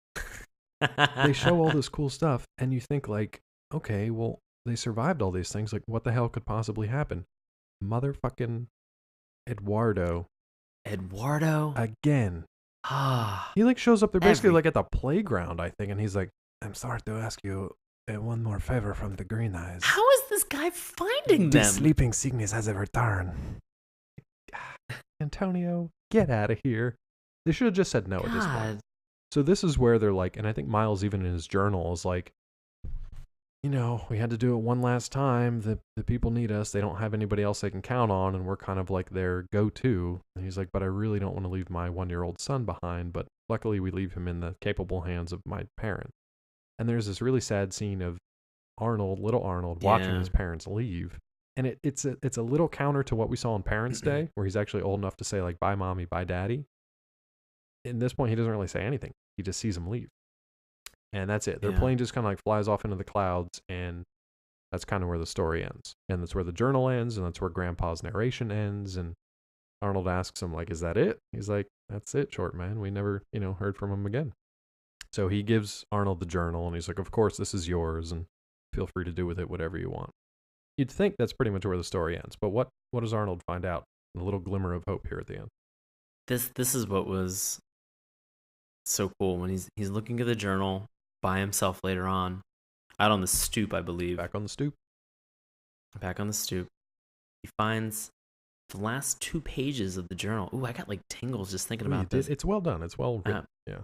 they show all this cool stuff, and you think like, okay, well, they survived all these things. Like, what the hell could possibly happen? Motherfucking Eduardo again. He like shows up there basically like at the playground, I think, and he's like, I'm sorry to ask you one more favor from the Green Eyes. How is this guy finding them? The sleeping sickness has a return. Antonio, get out of here. They should have just said no at this point. So this is where they're like, and I think Miles even in his journal is like, we had to do it one last time. The people need us. They don't have anybody else they can count on, and we're kind of like their go-to. And he's like, but I really don't want to leave my 1-year-old son behind, but luckily we leave him in the capable hands of my parents. And there's this really sad scene of little Arnold, watching his parents leave. And it's a little counter to what we saw on Parents' Day, where he's actually old enough to say like, bye mommy, bye daddy. In this point, he doesn't really say anything. He just sees them leave. And that's it. Their plane just kind of like flies off into the clouds, and that's kind of where the story ends. And that's where the journal ends, and that's where Grandpa's narration ends. And Arnold asks him, like, is that it? He's like, that's it, short man. We never, heard from him again. So he gives Arnold the journal, and he's like, of course, this is yours, and feel free to do with it whatever you want. You'd think that's pretty much where the story ends. But what does Arnold find out? A little glimmer of hope here at the end. This is what was so cool when he's looking at the journal by himself later on, out on the stoop, I believe. Back on the stoop. He finds the last 2 pages of the journal. Ooh, I got like tingles just thinking about this. It's well done. It's well written. Yeah.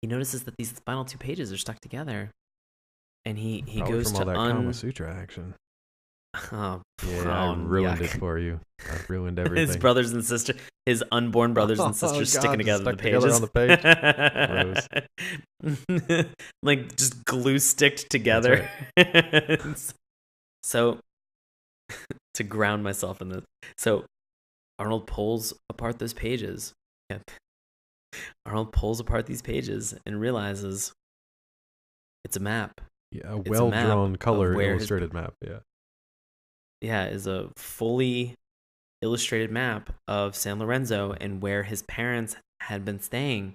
He notices that these final 2 pages are stuck together, and he Probably goes from to all that Kama Sutra action. I ruined it for you. I ruined everything. His brothers and sisters, his unborn brothers and sisters sticking together the pages. On the page. Like just glue sticked together. Right. So to ground myself in this. So Arnold pulls apart those pages. Arnold pulls apart these pages and realizes it's a map. Yeah, a well-drawn color illustrated map. Yeah, is a fully illustrated map of San Lorenzo and where his parents had been staying.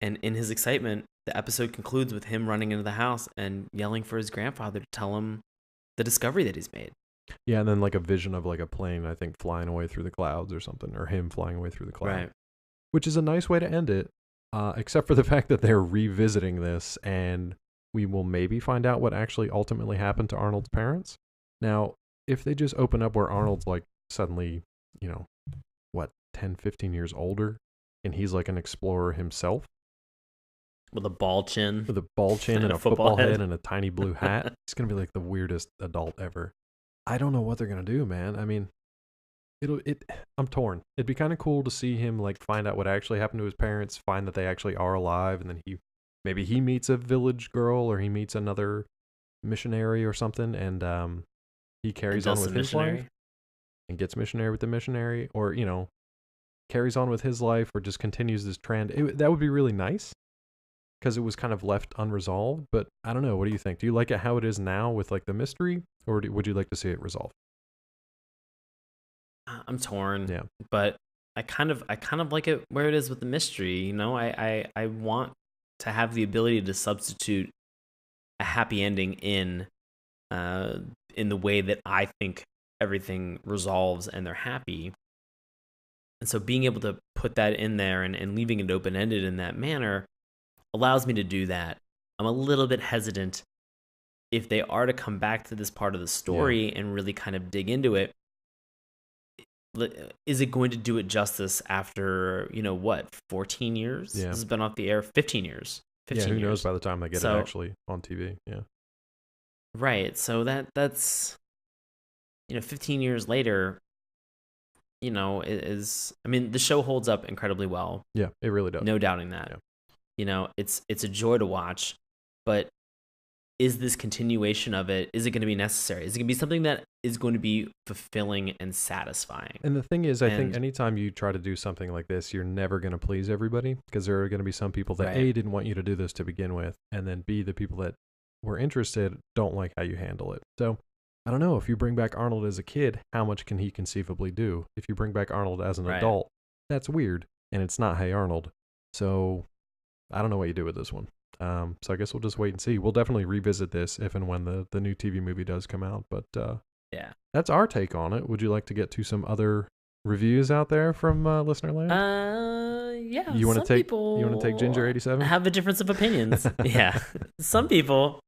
And in his excitement, the episode concludes with him running into the house and yelling for his grandfather to tell him the discovery that he's made. Yeah, and then like a vision of like a plane, I think, flying away through the clouds or something, or him flying away through the clouds. Right. Which is a nice way to end it, except for the fact that they're revisiting this, and we will maybe find out what actually ultimately happened to Arnold's parents. Now, if they just open up where Arnold's like suddenly, 10, 15 years older, and he's like an explorer himself. With a ball chin. With a ball chin and a football head and a tiny blue hat. He's going to be like the weirdest adult ever. I don't know what they're going to do, man. I mean, I'm torn. It'd be kind of cool to see him like find out what actually happened to his parents, find that they actually are alive, and then maybe he meets a village girl or he meets another missionary or something, and he carries on with his life and gets missionary with the missionary, or carries on with his life, or just continues this trend. That would be really nice because it was kind of left unresolved. But I don't know. What do you think? Do you like it how it is now with like the mystery, or would you like to see it resolved? I'm torn. Yeah, but I kind of like it where it is with the mystery. I want to have the ability to substitute a happy ending in the way that I think everything resolves and they're happy. And so being able to put that in there and leaving it open-ended in that manner allows me to do that. I'm a little bit hesitant if they are to come back to this part of the story and really kind of dig into it. Is it going to do it justice after, 14 years? Yeah. This has been off the air 15 years. 15 who years. knows by the time they get it actually on TV. Yeah. Right. So that's 15 years later, the show holds up incredibly well. Yeah, it really does. No doubting that. Yeah. It's a joy to watch, but is this continuation of it, is it going to be necessary? Is it going to be something that is going to be fulfilling and satisfying? And the thing is, I think anytime you try to do something like this, you're never going to please everybody, because there are going to be some people that A, didn't want you to do this to begin with, and then B, the people that were interested don't like how you handle it. So I don't know, if you bring back Arnold as a kid, how much can he conceivably do? If you bring back Arnold as an adult, that's weird, and it's not Hey Arnold. So I don't know what you do with this one. So I guess we'll just wait and see. We'll definitely revisit this if and when the new TV movie does come out. But yeah, that's our take on it. Would you like to get to some other reviews out there from listener land? Yeah. You want to take Ginger 87? Have a difference of opinions. Yeah, some people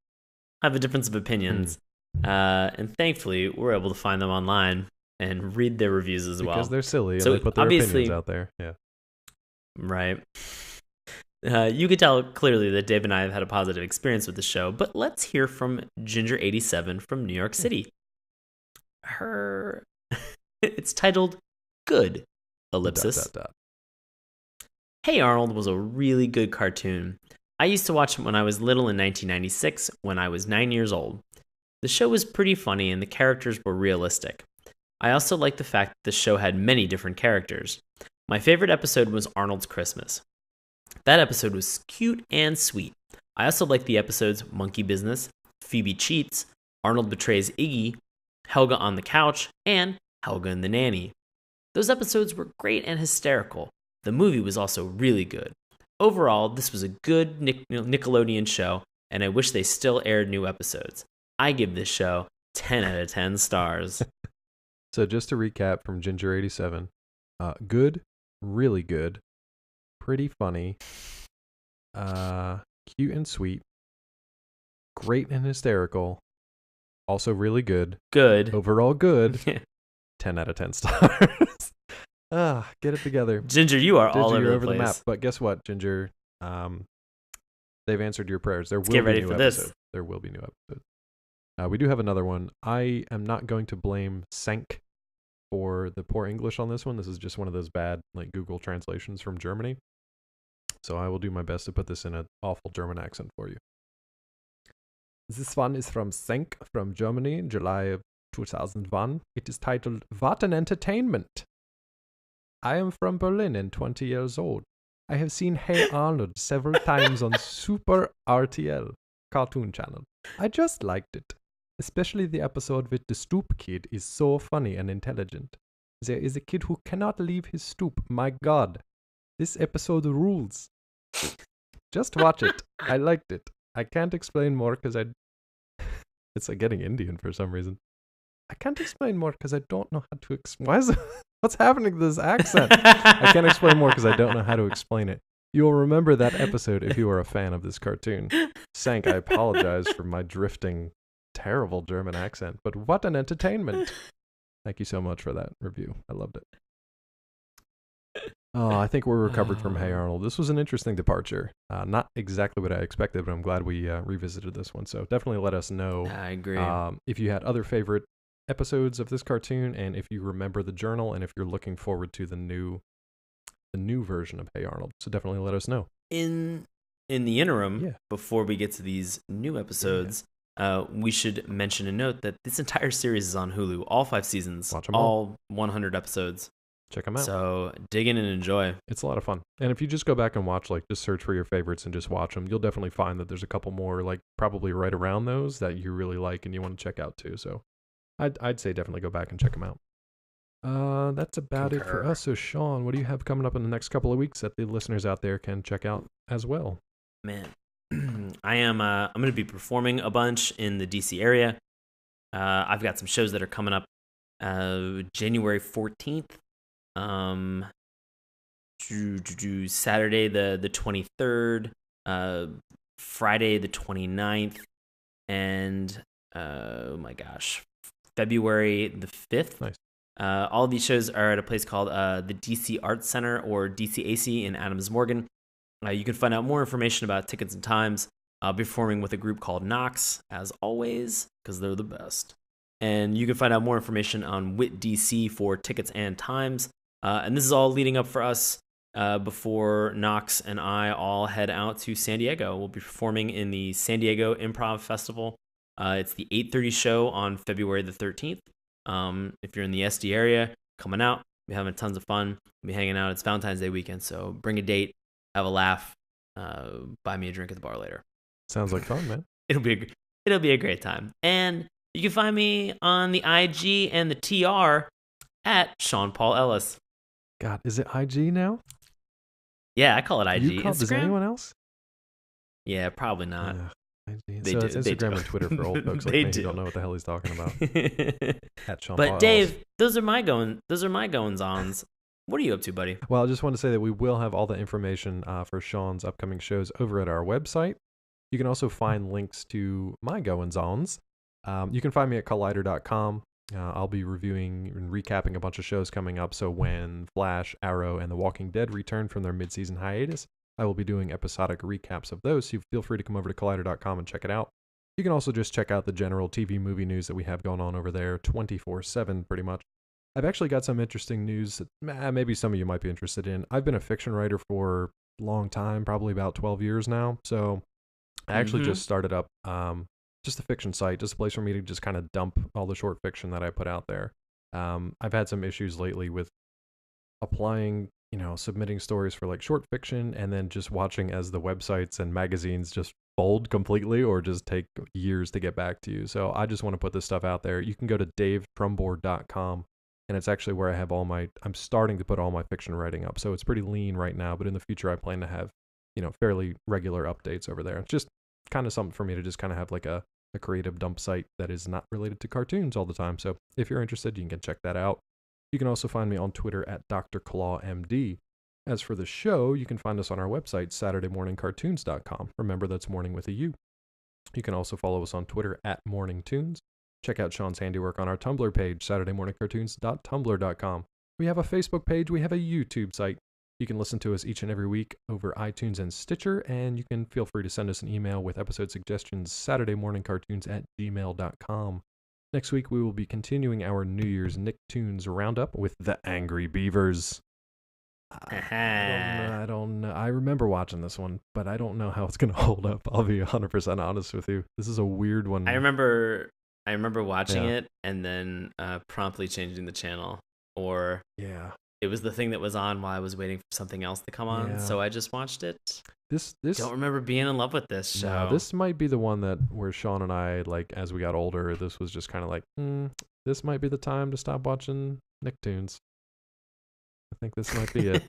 have a difference of opinions, and thankfully we're able to find them online and read their reviews as well, because they're silly and they put their opinions out there. Yeah, right. You could tell clearly that Dave and I have had a positive experience with the show, but let's hear from Ginger87 from New York City. It's titled Good, ellipsis. ... Hey Arnold was a really good cartoon. I used to watch it when I was little in 1996 when I was 9 years old. The show was pretty funny and the characters were realistic. I also liked the fact that the show had many different characters. My favorite episode was Arnold's Christmas. That episode was cute and sweet. I also liked the episodes Monkey Business, Phoebe Cheats, Arnold Betrays Iggy, Helga on the Couch, and Helga and the Nanny. Those episodes were great and hysterical. The movie was also really good. Overall, this was a good Nickelodeon show, and I wish they still aired new episodes. I give this show 10 out of 10 stars. So just to recap from Ginger87, good, really good, pretty funny, cute and sweet, great and hysterical, also really good. Good. Overall good. 10 out of 10 stars. Get it together. Ginger, you are all over the map. But guess what, Ginger? They've answered your prayers. There will get ready be new for episodes. this. There will be new episodes. We do have another one. I am not going to blame Senk for the poor English on this one. This is just one of those bad Google translations from Germany. So I will do my best to put this in an awful German accent for you. This one is from Senk from Germany, July of 2001. It is titled What an Entertainment. I am from Berlin and 20 years old. I have seen Hey Arnold several times on Super RTL cartoon channel. I just liked it. Especially the episode with the stoop kid is so funny and intelligent. There is a kid who cannot leave his stoop. My God. This episode rules. Just watch it. I liked it. I can't explain more because it's like getting Indian for some reason. I can't explain more because I don't know how to explain. What's happening to this accent? I can't explain more because I don't know how to explain it. You'll remember that episode if you are a fan of this cartoon. Sank, I apologize for my drifting, terrible German accent, but what an entertainment. Thank you so much for that review. I loved it. Oh, I think we're recovered from Hey Arnold. This was an interesting departure. Not exactly what I expected, but I'm glad we revisited this one. So definitely let us know. I agree. If you had other favorite episodes of this cartoon, and if you remember the journal, and if you're looking forward to the new version of Hey Arnold. So definitely let us know. In the interim, before we get to these new episodes, we should mention and note that this entire series is on Hulu. All 5 seasons. Watch them all 100 episodes. Check them out. So dig in and enjoy. It's a lot of fun. And if you just go back and watch, like, just search for your favorites and just watch them, you'll definitely find that there's a couple more, like, probably right around those that you really like and you want to check out too. So I'd say definitely go back and check them out. That's about it for us. So Sean, what do you have coming up in the next couple of weeks that the listeners out there can check out as well? Man, I'm going to be performing a bunch in the DC area. I've got some shows that are coming up January 14th. Saturday the 23rd, Friday the 29th, and oh my gosh, February the 5th. Nice. All of these shows are at a place called the DC Arts Center, or DCAC, in Adams Morgan. You can find out more information about tickets and times. I'll be performing with a group called Knox, as always, because they're the best. And you can find out more information on WIT DC for tickets and times. And this is all leading up for us before Knox and I all head out to San Diego. We'll be performing in the San Diego Improv Festival. It's the 8:30 show on February the 13th. If you're in the SD area, coming out, we're having tons of fun. We'll be hanging out. It's Valentine's Day weekend, so bring a date, have a laugh, buy me a drink at the bar later. Sounds like fun, man. It'll be a great time. And you can find me on the IG and the TR at Sean Paul Ellis. God, is it IG now? Yeah, I call it IG. Does anyone else? Yeah, probably not. IG. So it's Instagram and Twitter for old folks like me who don't know what the hell he's talking about. At Sean but Paul Dave, Ellis. those are my goings-ons. What are you up to, buddy? Well, I just want to say that we will have all the information for Sean's upcoming shows over at our website. You can also find links to my goings-ons. You can find me at collider.com. I'll be reviewing and recapping a bunch of shows coming up. So when Flash, Arrow, and The Walking Dead return from their mid-season hiatus, I will be doing episodic recaps of those. So feel free to come over to collider.com and check it out. You can also just check out the general TV movie news that we have going on over there 24/7 pretty much. I've actually got some interesting news that maybe some of you might be interested in. I've been a fiction writer for a long time, probably about 12 years now. So I actually just started up just a fiction site, just a place for me to just kind of dump all the short fiction that I put out there. I've had some issues lately with applying, submitting stories for like short fiction and then just watching as the websites and magazines just fold completely or just take years to get back to you. So I just want to put this stuff out there. You can go to davetrumbore.com, and it's actually where I have I'm starting to put all my fiction writing up. So it's pretty lean right now, but in the future I plan to have, fairly regular updates over there. It's just kind of something for me to just kind of have like a creative dump site that is not related to cartoons all the time. So if you're interested, you can check that out. You can also find me on Twitter at Dr. Claw MD. As for the show, you can find us on our website, SaturdayMorningCartoons.com. Remember, that's morning with a U. You can also follow us on Twitter at MorningTunes. Check out Sean's handiwork on our Tumblr page, SaturdayMorningCartoons.tumblr.com. We have a Facebook page. We have a YouTube site. You can listen to us each and every week over iTunes and Stitcher, and you can feel free to send us an email with episode suggestions, SaturdayMorningCartoons@gmail.com. Next week, we will be continuing our New Year's Nicktoons roundup with the Angry Beavers. I don't know. I remember watching this one, but I don't know how it's going to hold up. I'll be 100% honest with you. This is a weird one. I remember watching it and then promptly changing the channel, or it was the thing that was on while I was waiting for something else to come on, so I just watched it. This don't remember being in love with this show. No, this might be the one where Sean and I, like, as we got older, this was just kind of like, this might be the time to stop watching Nicktoons. I think this might be it.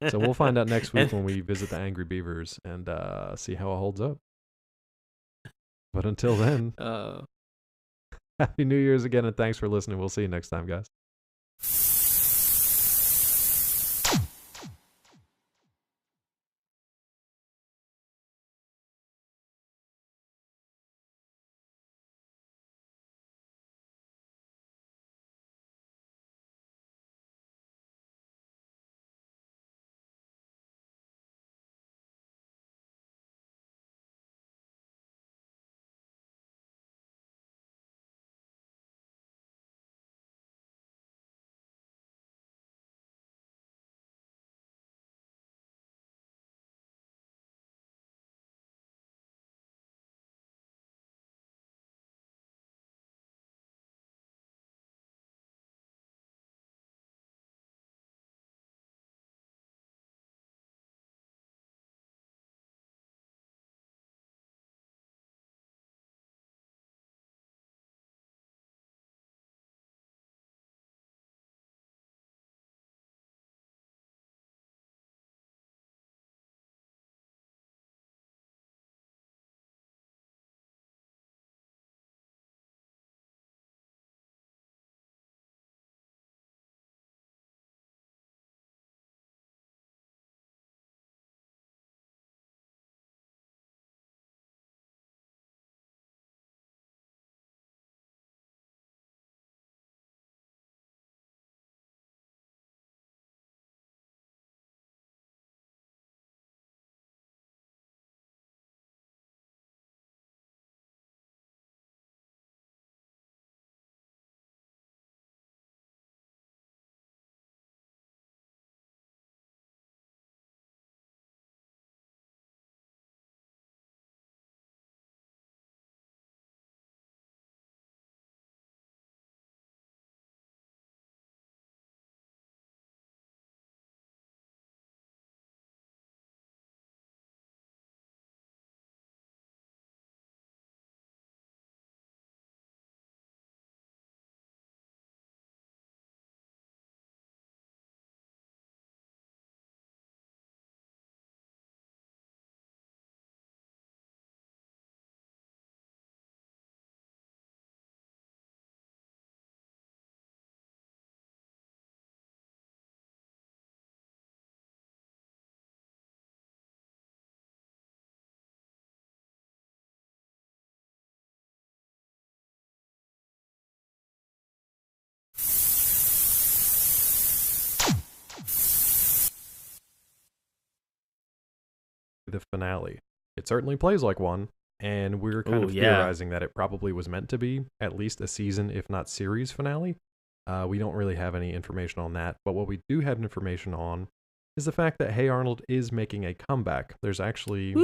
So we'll find out next week when we visit the Angry Beavers and see how it holds up. But until then, Happy New Year's again, and thanks for listening. We'll see you next time, guys. the finale. It certainly plays like one, and we're kind of theorizing that it probably was meant to be at least a season, if not series finale. We don't really have any information on that, but what we do have information on is the fact that Hey Arnold is making a comeback. There's actually,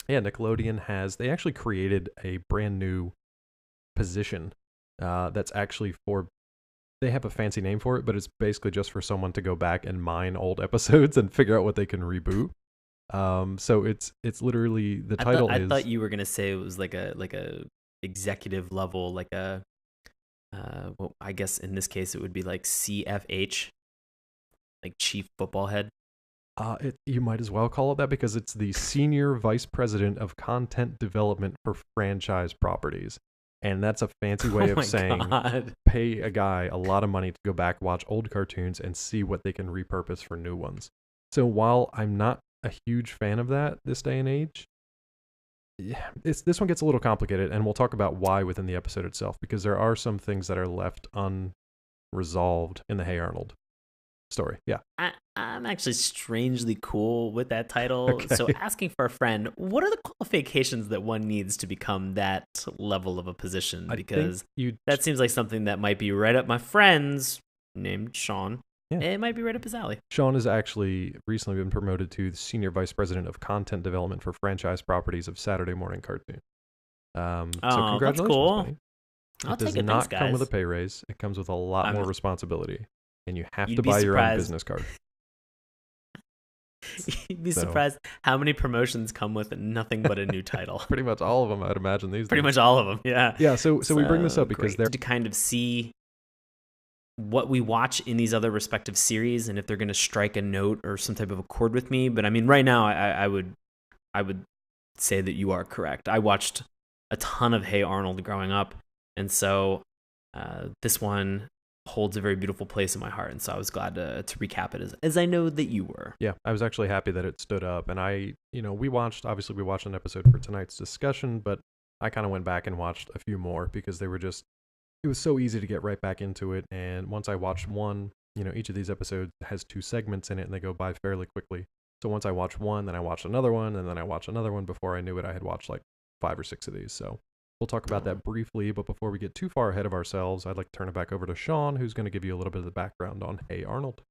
Nickelodeon they actually created a brand new position that's actually for, they have a fancy name for it, but it's basically just for someone to go back and mine old episodes and figure out what they can reboot. So it's literally, the title is. I thought you were gonna say it was like a executive level, like a well, I guess in this case it would be like CFH, like Chief Football Head. You might as well call it that because it's the Senior Vice President of Content Development for Franchise Properties. And that's a fancy way of saying pay a guy a lot of money to go back, watch old cartoons, and see what they can repurpose for new ones. So while I'm not a huge fan of that this day and age, this one gets a little complicated, and we'll talk about why within the episode itself, because there are some things that are left unresolved in the Hey Arnold story. Yeah. I'm actually strangely cool with that title. Okay. So asking for a friend, what are the qualifications that one needs to become that level of a position? Because that seems like something that might be right up my friend's named Sean. Yeah. It might be right up his alley. Sean has actually recently been promoted to the Senior Vice President of Content Development for Franchise Properties of Saturday Morning Cartoon. So congratulations, that's cool. buddy. I'll take it. It does not guys. come with a pay raise. It comes with a lot more responsibility. And you have to buy your own business card. You'd be surprised how many promotions come with nothing but a new title. Pretty much all of them, I'd imagine, these days. Pretty much all of them, yeah. Yeah, so we bring this up because they're to kind of see what we watch in these other respective series and if they're going to strike a note or some type of accord with me. But I mean, right now, I would say that you are correct. I watched a ton of Hey Arnold growing up, and so this one holds a very beautiful place in my heart, and so I was glad to recap it as I know that you were. Yeah, I was actually happy that it stood up, and we watched an episode for tonight's discussion, but I kind of went back and watched a few more because it was so easy to get right back into it, and once I watched one, each of these episodes has 2 segments in it, and they go by fairly quickly. So once I watched one, then I watched another one, and then I watched another one. Before I knew it, I had watched like 5 or 6 of these, so we'll talk about that briefly, but before we get too far ahead of ourselves, I'd like to turn it back over to Sean, who's going to give you a little bit of the background on Hey Arnold.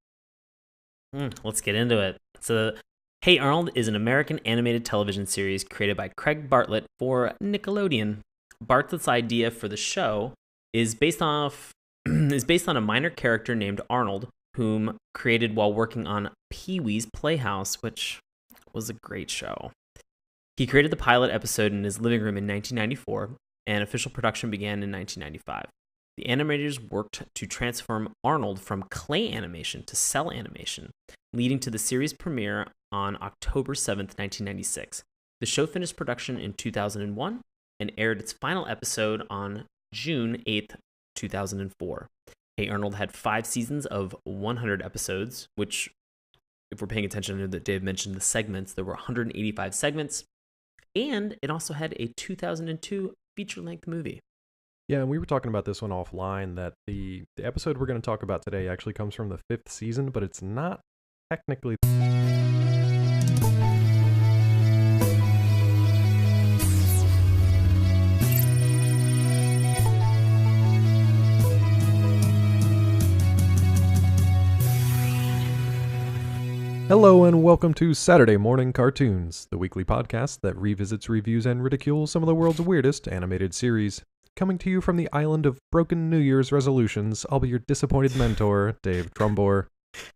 Let's get into it. So, Hey Arnold is an American animated television series created by Craig Bartlett for Nickelodeon. Bartlett's idea for the show is based on a minor character named Arnold, whom created while working on Pee-wee's Playhouse, which was a great show. He created the pilot episode in his living room in 1994, and official production began in 1995. The animators worked to transform Arnold from clay animation to cell animation, leading to the series premiere on October 7th, 1996. The show finished production in 2001 and aired its final episode on June 8th, 2004. Hey Arnold had 5 seasons of 100 episodes, which, if we're paying attention to that Dave mentioned the segments, there were 185 segments. And it also had a 2002 feature-length movie. Yeah, and we were talking about this one offline, that the episode we're going to talk about today actually comes from the 5th season, but it's not technically... Hello and welcome to Saturday Morning Cartoons, the weekly podcast that revisits, reviews, and ridicules some of the world's weirdest animated series. Coming to you from the island of broken New Year's resolutions, I'll be your disappointed mentor, Dave Trumbore.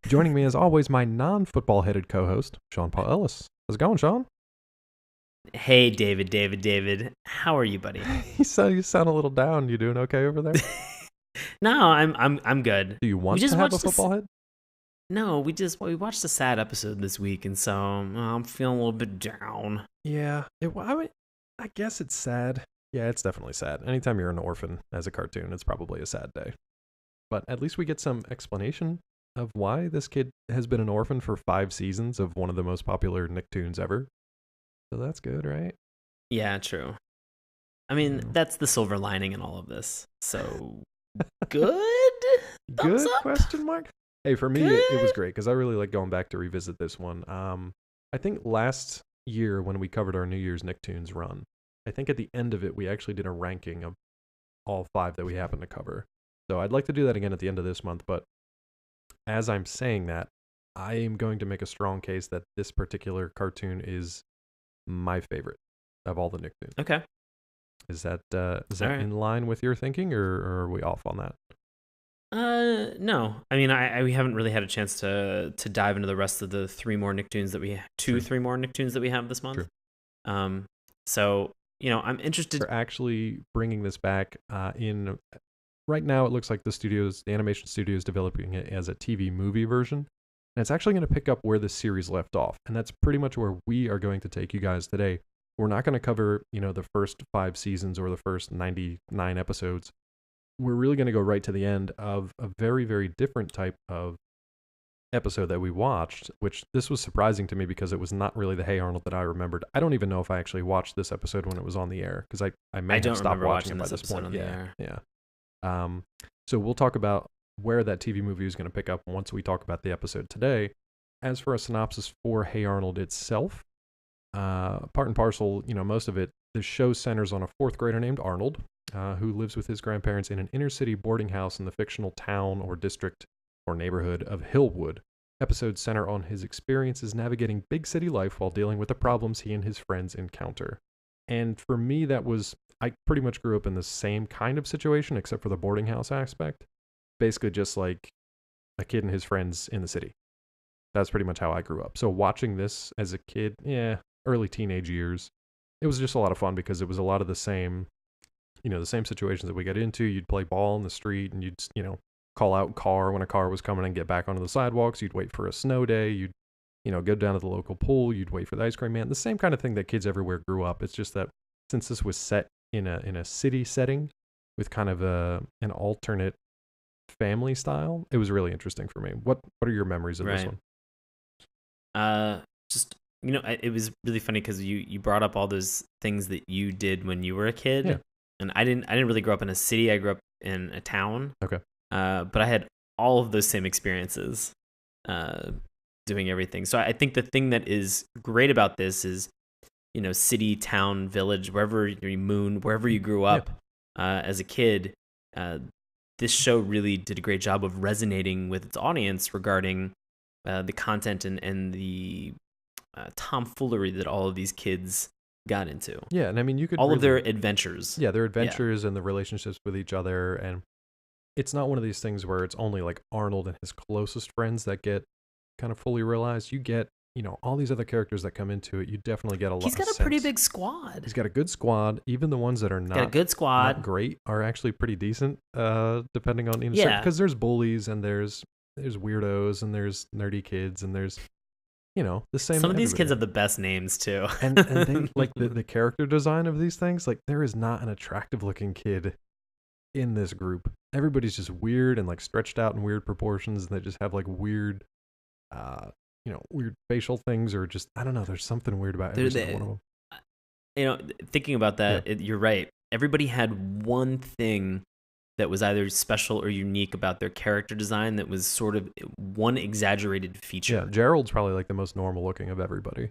Joining me as always, my non-football-headed co-host, Sean Paul Ellis. How's it going, Sean? Hey, David. How are you, buddy? You sound a little down. You doing okay over there? No, I'm good. Do you want to have a football head? No, we watched a sad episode this week, and so I'm feeling a little bit down. Yeah, I guess it's sad. Yeah, it's definitely sad. Anytime you're an orphan as a cartoon, it's probably a sad day. But at least we get some explanation of why this kid has been an orphan for 5 seasons of one of the most popular Nicktoons ever. So that's good, right? Yeah, true. I mean, that's the silver lining in all of this. So, good? Thumbs good? Up? Question mark? Hey, for me, it was great because I really like going back to revisit this one. I think last year when we covered our New Year's Nicktoons run. I think at the end of it, we actually did a ranking of all 5 that we happened to cover. So I'd like to do that again at the end of this month, but as I'm saying that, I am going to make a strong case that this particular cartoon is my favorite of all the Nicktoons. Okay. Is that in line with your thinking, or are we off on that? No. I mean, we haven't really had a chance to dive into the rest of the 3 more Nicktoons that we 3 more Nicktoons that we have this month. True. So, I'm interested. We're actually bringing this back in. Right now, it looks like the animation studio is developing it as a TV movie version. And it's actually going to pick up where the series left off. And that's pretty much where we are going to take you guys today. We're not going to cover, the first 5 seasons or the first 99 episodes. We're really going to go right to the end of a very, very different type of episode that we watched, which this was surprising to me because it was not really the Hey Arnold that I remembered. I don't even know if I actually watched this episode when it was on the air, because I may have stopped watching it by this point. Yeah. So we'll talk about where that TV movie is going to pick up once we talk about the episode today. As for a synopsis for Hey Arnold itself, part and parcel, most of it, the show centers on a 4th grader named Arnold, who lives with his grandparents in an inner city boarding house in the fictional town or district or neighborhood of Hillwood. Episodes center on his experiences navigating big city life while dealing with the problems he and his friends encounter. And for me, I pretty much grew up in the same kind of situation, except for the boarding house aspect. Basically just like a kid and his friends in the city. That's pretty much how I grew up. So watching this as a kid, early teenage years, it was just a lot of fun because it was a lot of the same, the same situations that we get into. You'd play ball in the street and you'd, call out car when a car was coming and get back onto the sidewalks. You'd wait for a snow day. You'd, go down to the local pool. You'd wait for the ice cream man. The same kind of thing that kids everywhere grew up. It's just that since this was set in a city setting with kind of an alternate family style, it was really interesting for me. What are your memories of this one? It was really funny because you brought up all those things that you did when you were a kid. Yeah. And I didn't really grow up in a city. I grew up in a town. Okay. But I had all of those same experiences doing everything. So I think the thing that is great about this is, city, town, village, wherever you grew up as a kid, this show really did a great job of resonating with its audience regarding the content and the tomfoolery that all of these kids got into. Yeah, and I mean, you could of their adventures. Yeah, their adventures and the relationships with each other, and it's not one of these things where it's only like Arnold and his closest friends that get kind of fully realized. You get, all these other characters that come into it. You definitely get a lot. He's got a pretty big squad. He's got a good squad. Even the ones that are not great are actually pretty decent, depending on because there's bullies and there's weirdos and there's nerdy kids and there's the same. Some of these kids have the best names too. and they like the character design of these things. Like there is not an attractive looking kid in this group. Everybody's just weird and like stretched out in weird proportions, and they just have like weird, weird facial things, or just I don't know. There's something weird about every single one of them. Thinking about that, you're right. Everybody had one thing that was either special or unique about their character design that was sort of one exaggerated feature. Yeah, Gerald's probably like the most normal looking of everybody.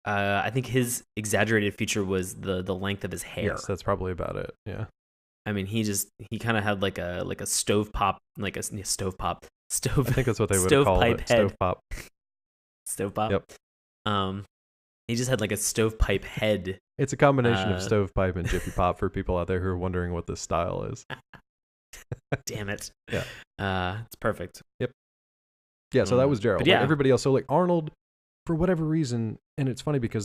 I think his exaggerated feature was the length of his hair. Yes, that's probably about it. Yeah. I mean, he kind of had like a stovepipe, I think that's what they would call it. Stovepipe. Stovepipe. Yep. He just had like a stovepipe head. It's a combination of stovepipe and Jiffy Pop for people out there who are wondering what this style is. Damn it. Yeah. It's perfect. Yep. Yeah, so that was Gerald. But yeah. Everybody else. So like Arnold, for whatever reason, and it's funny because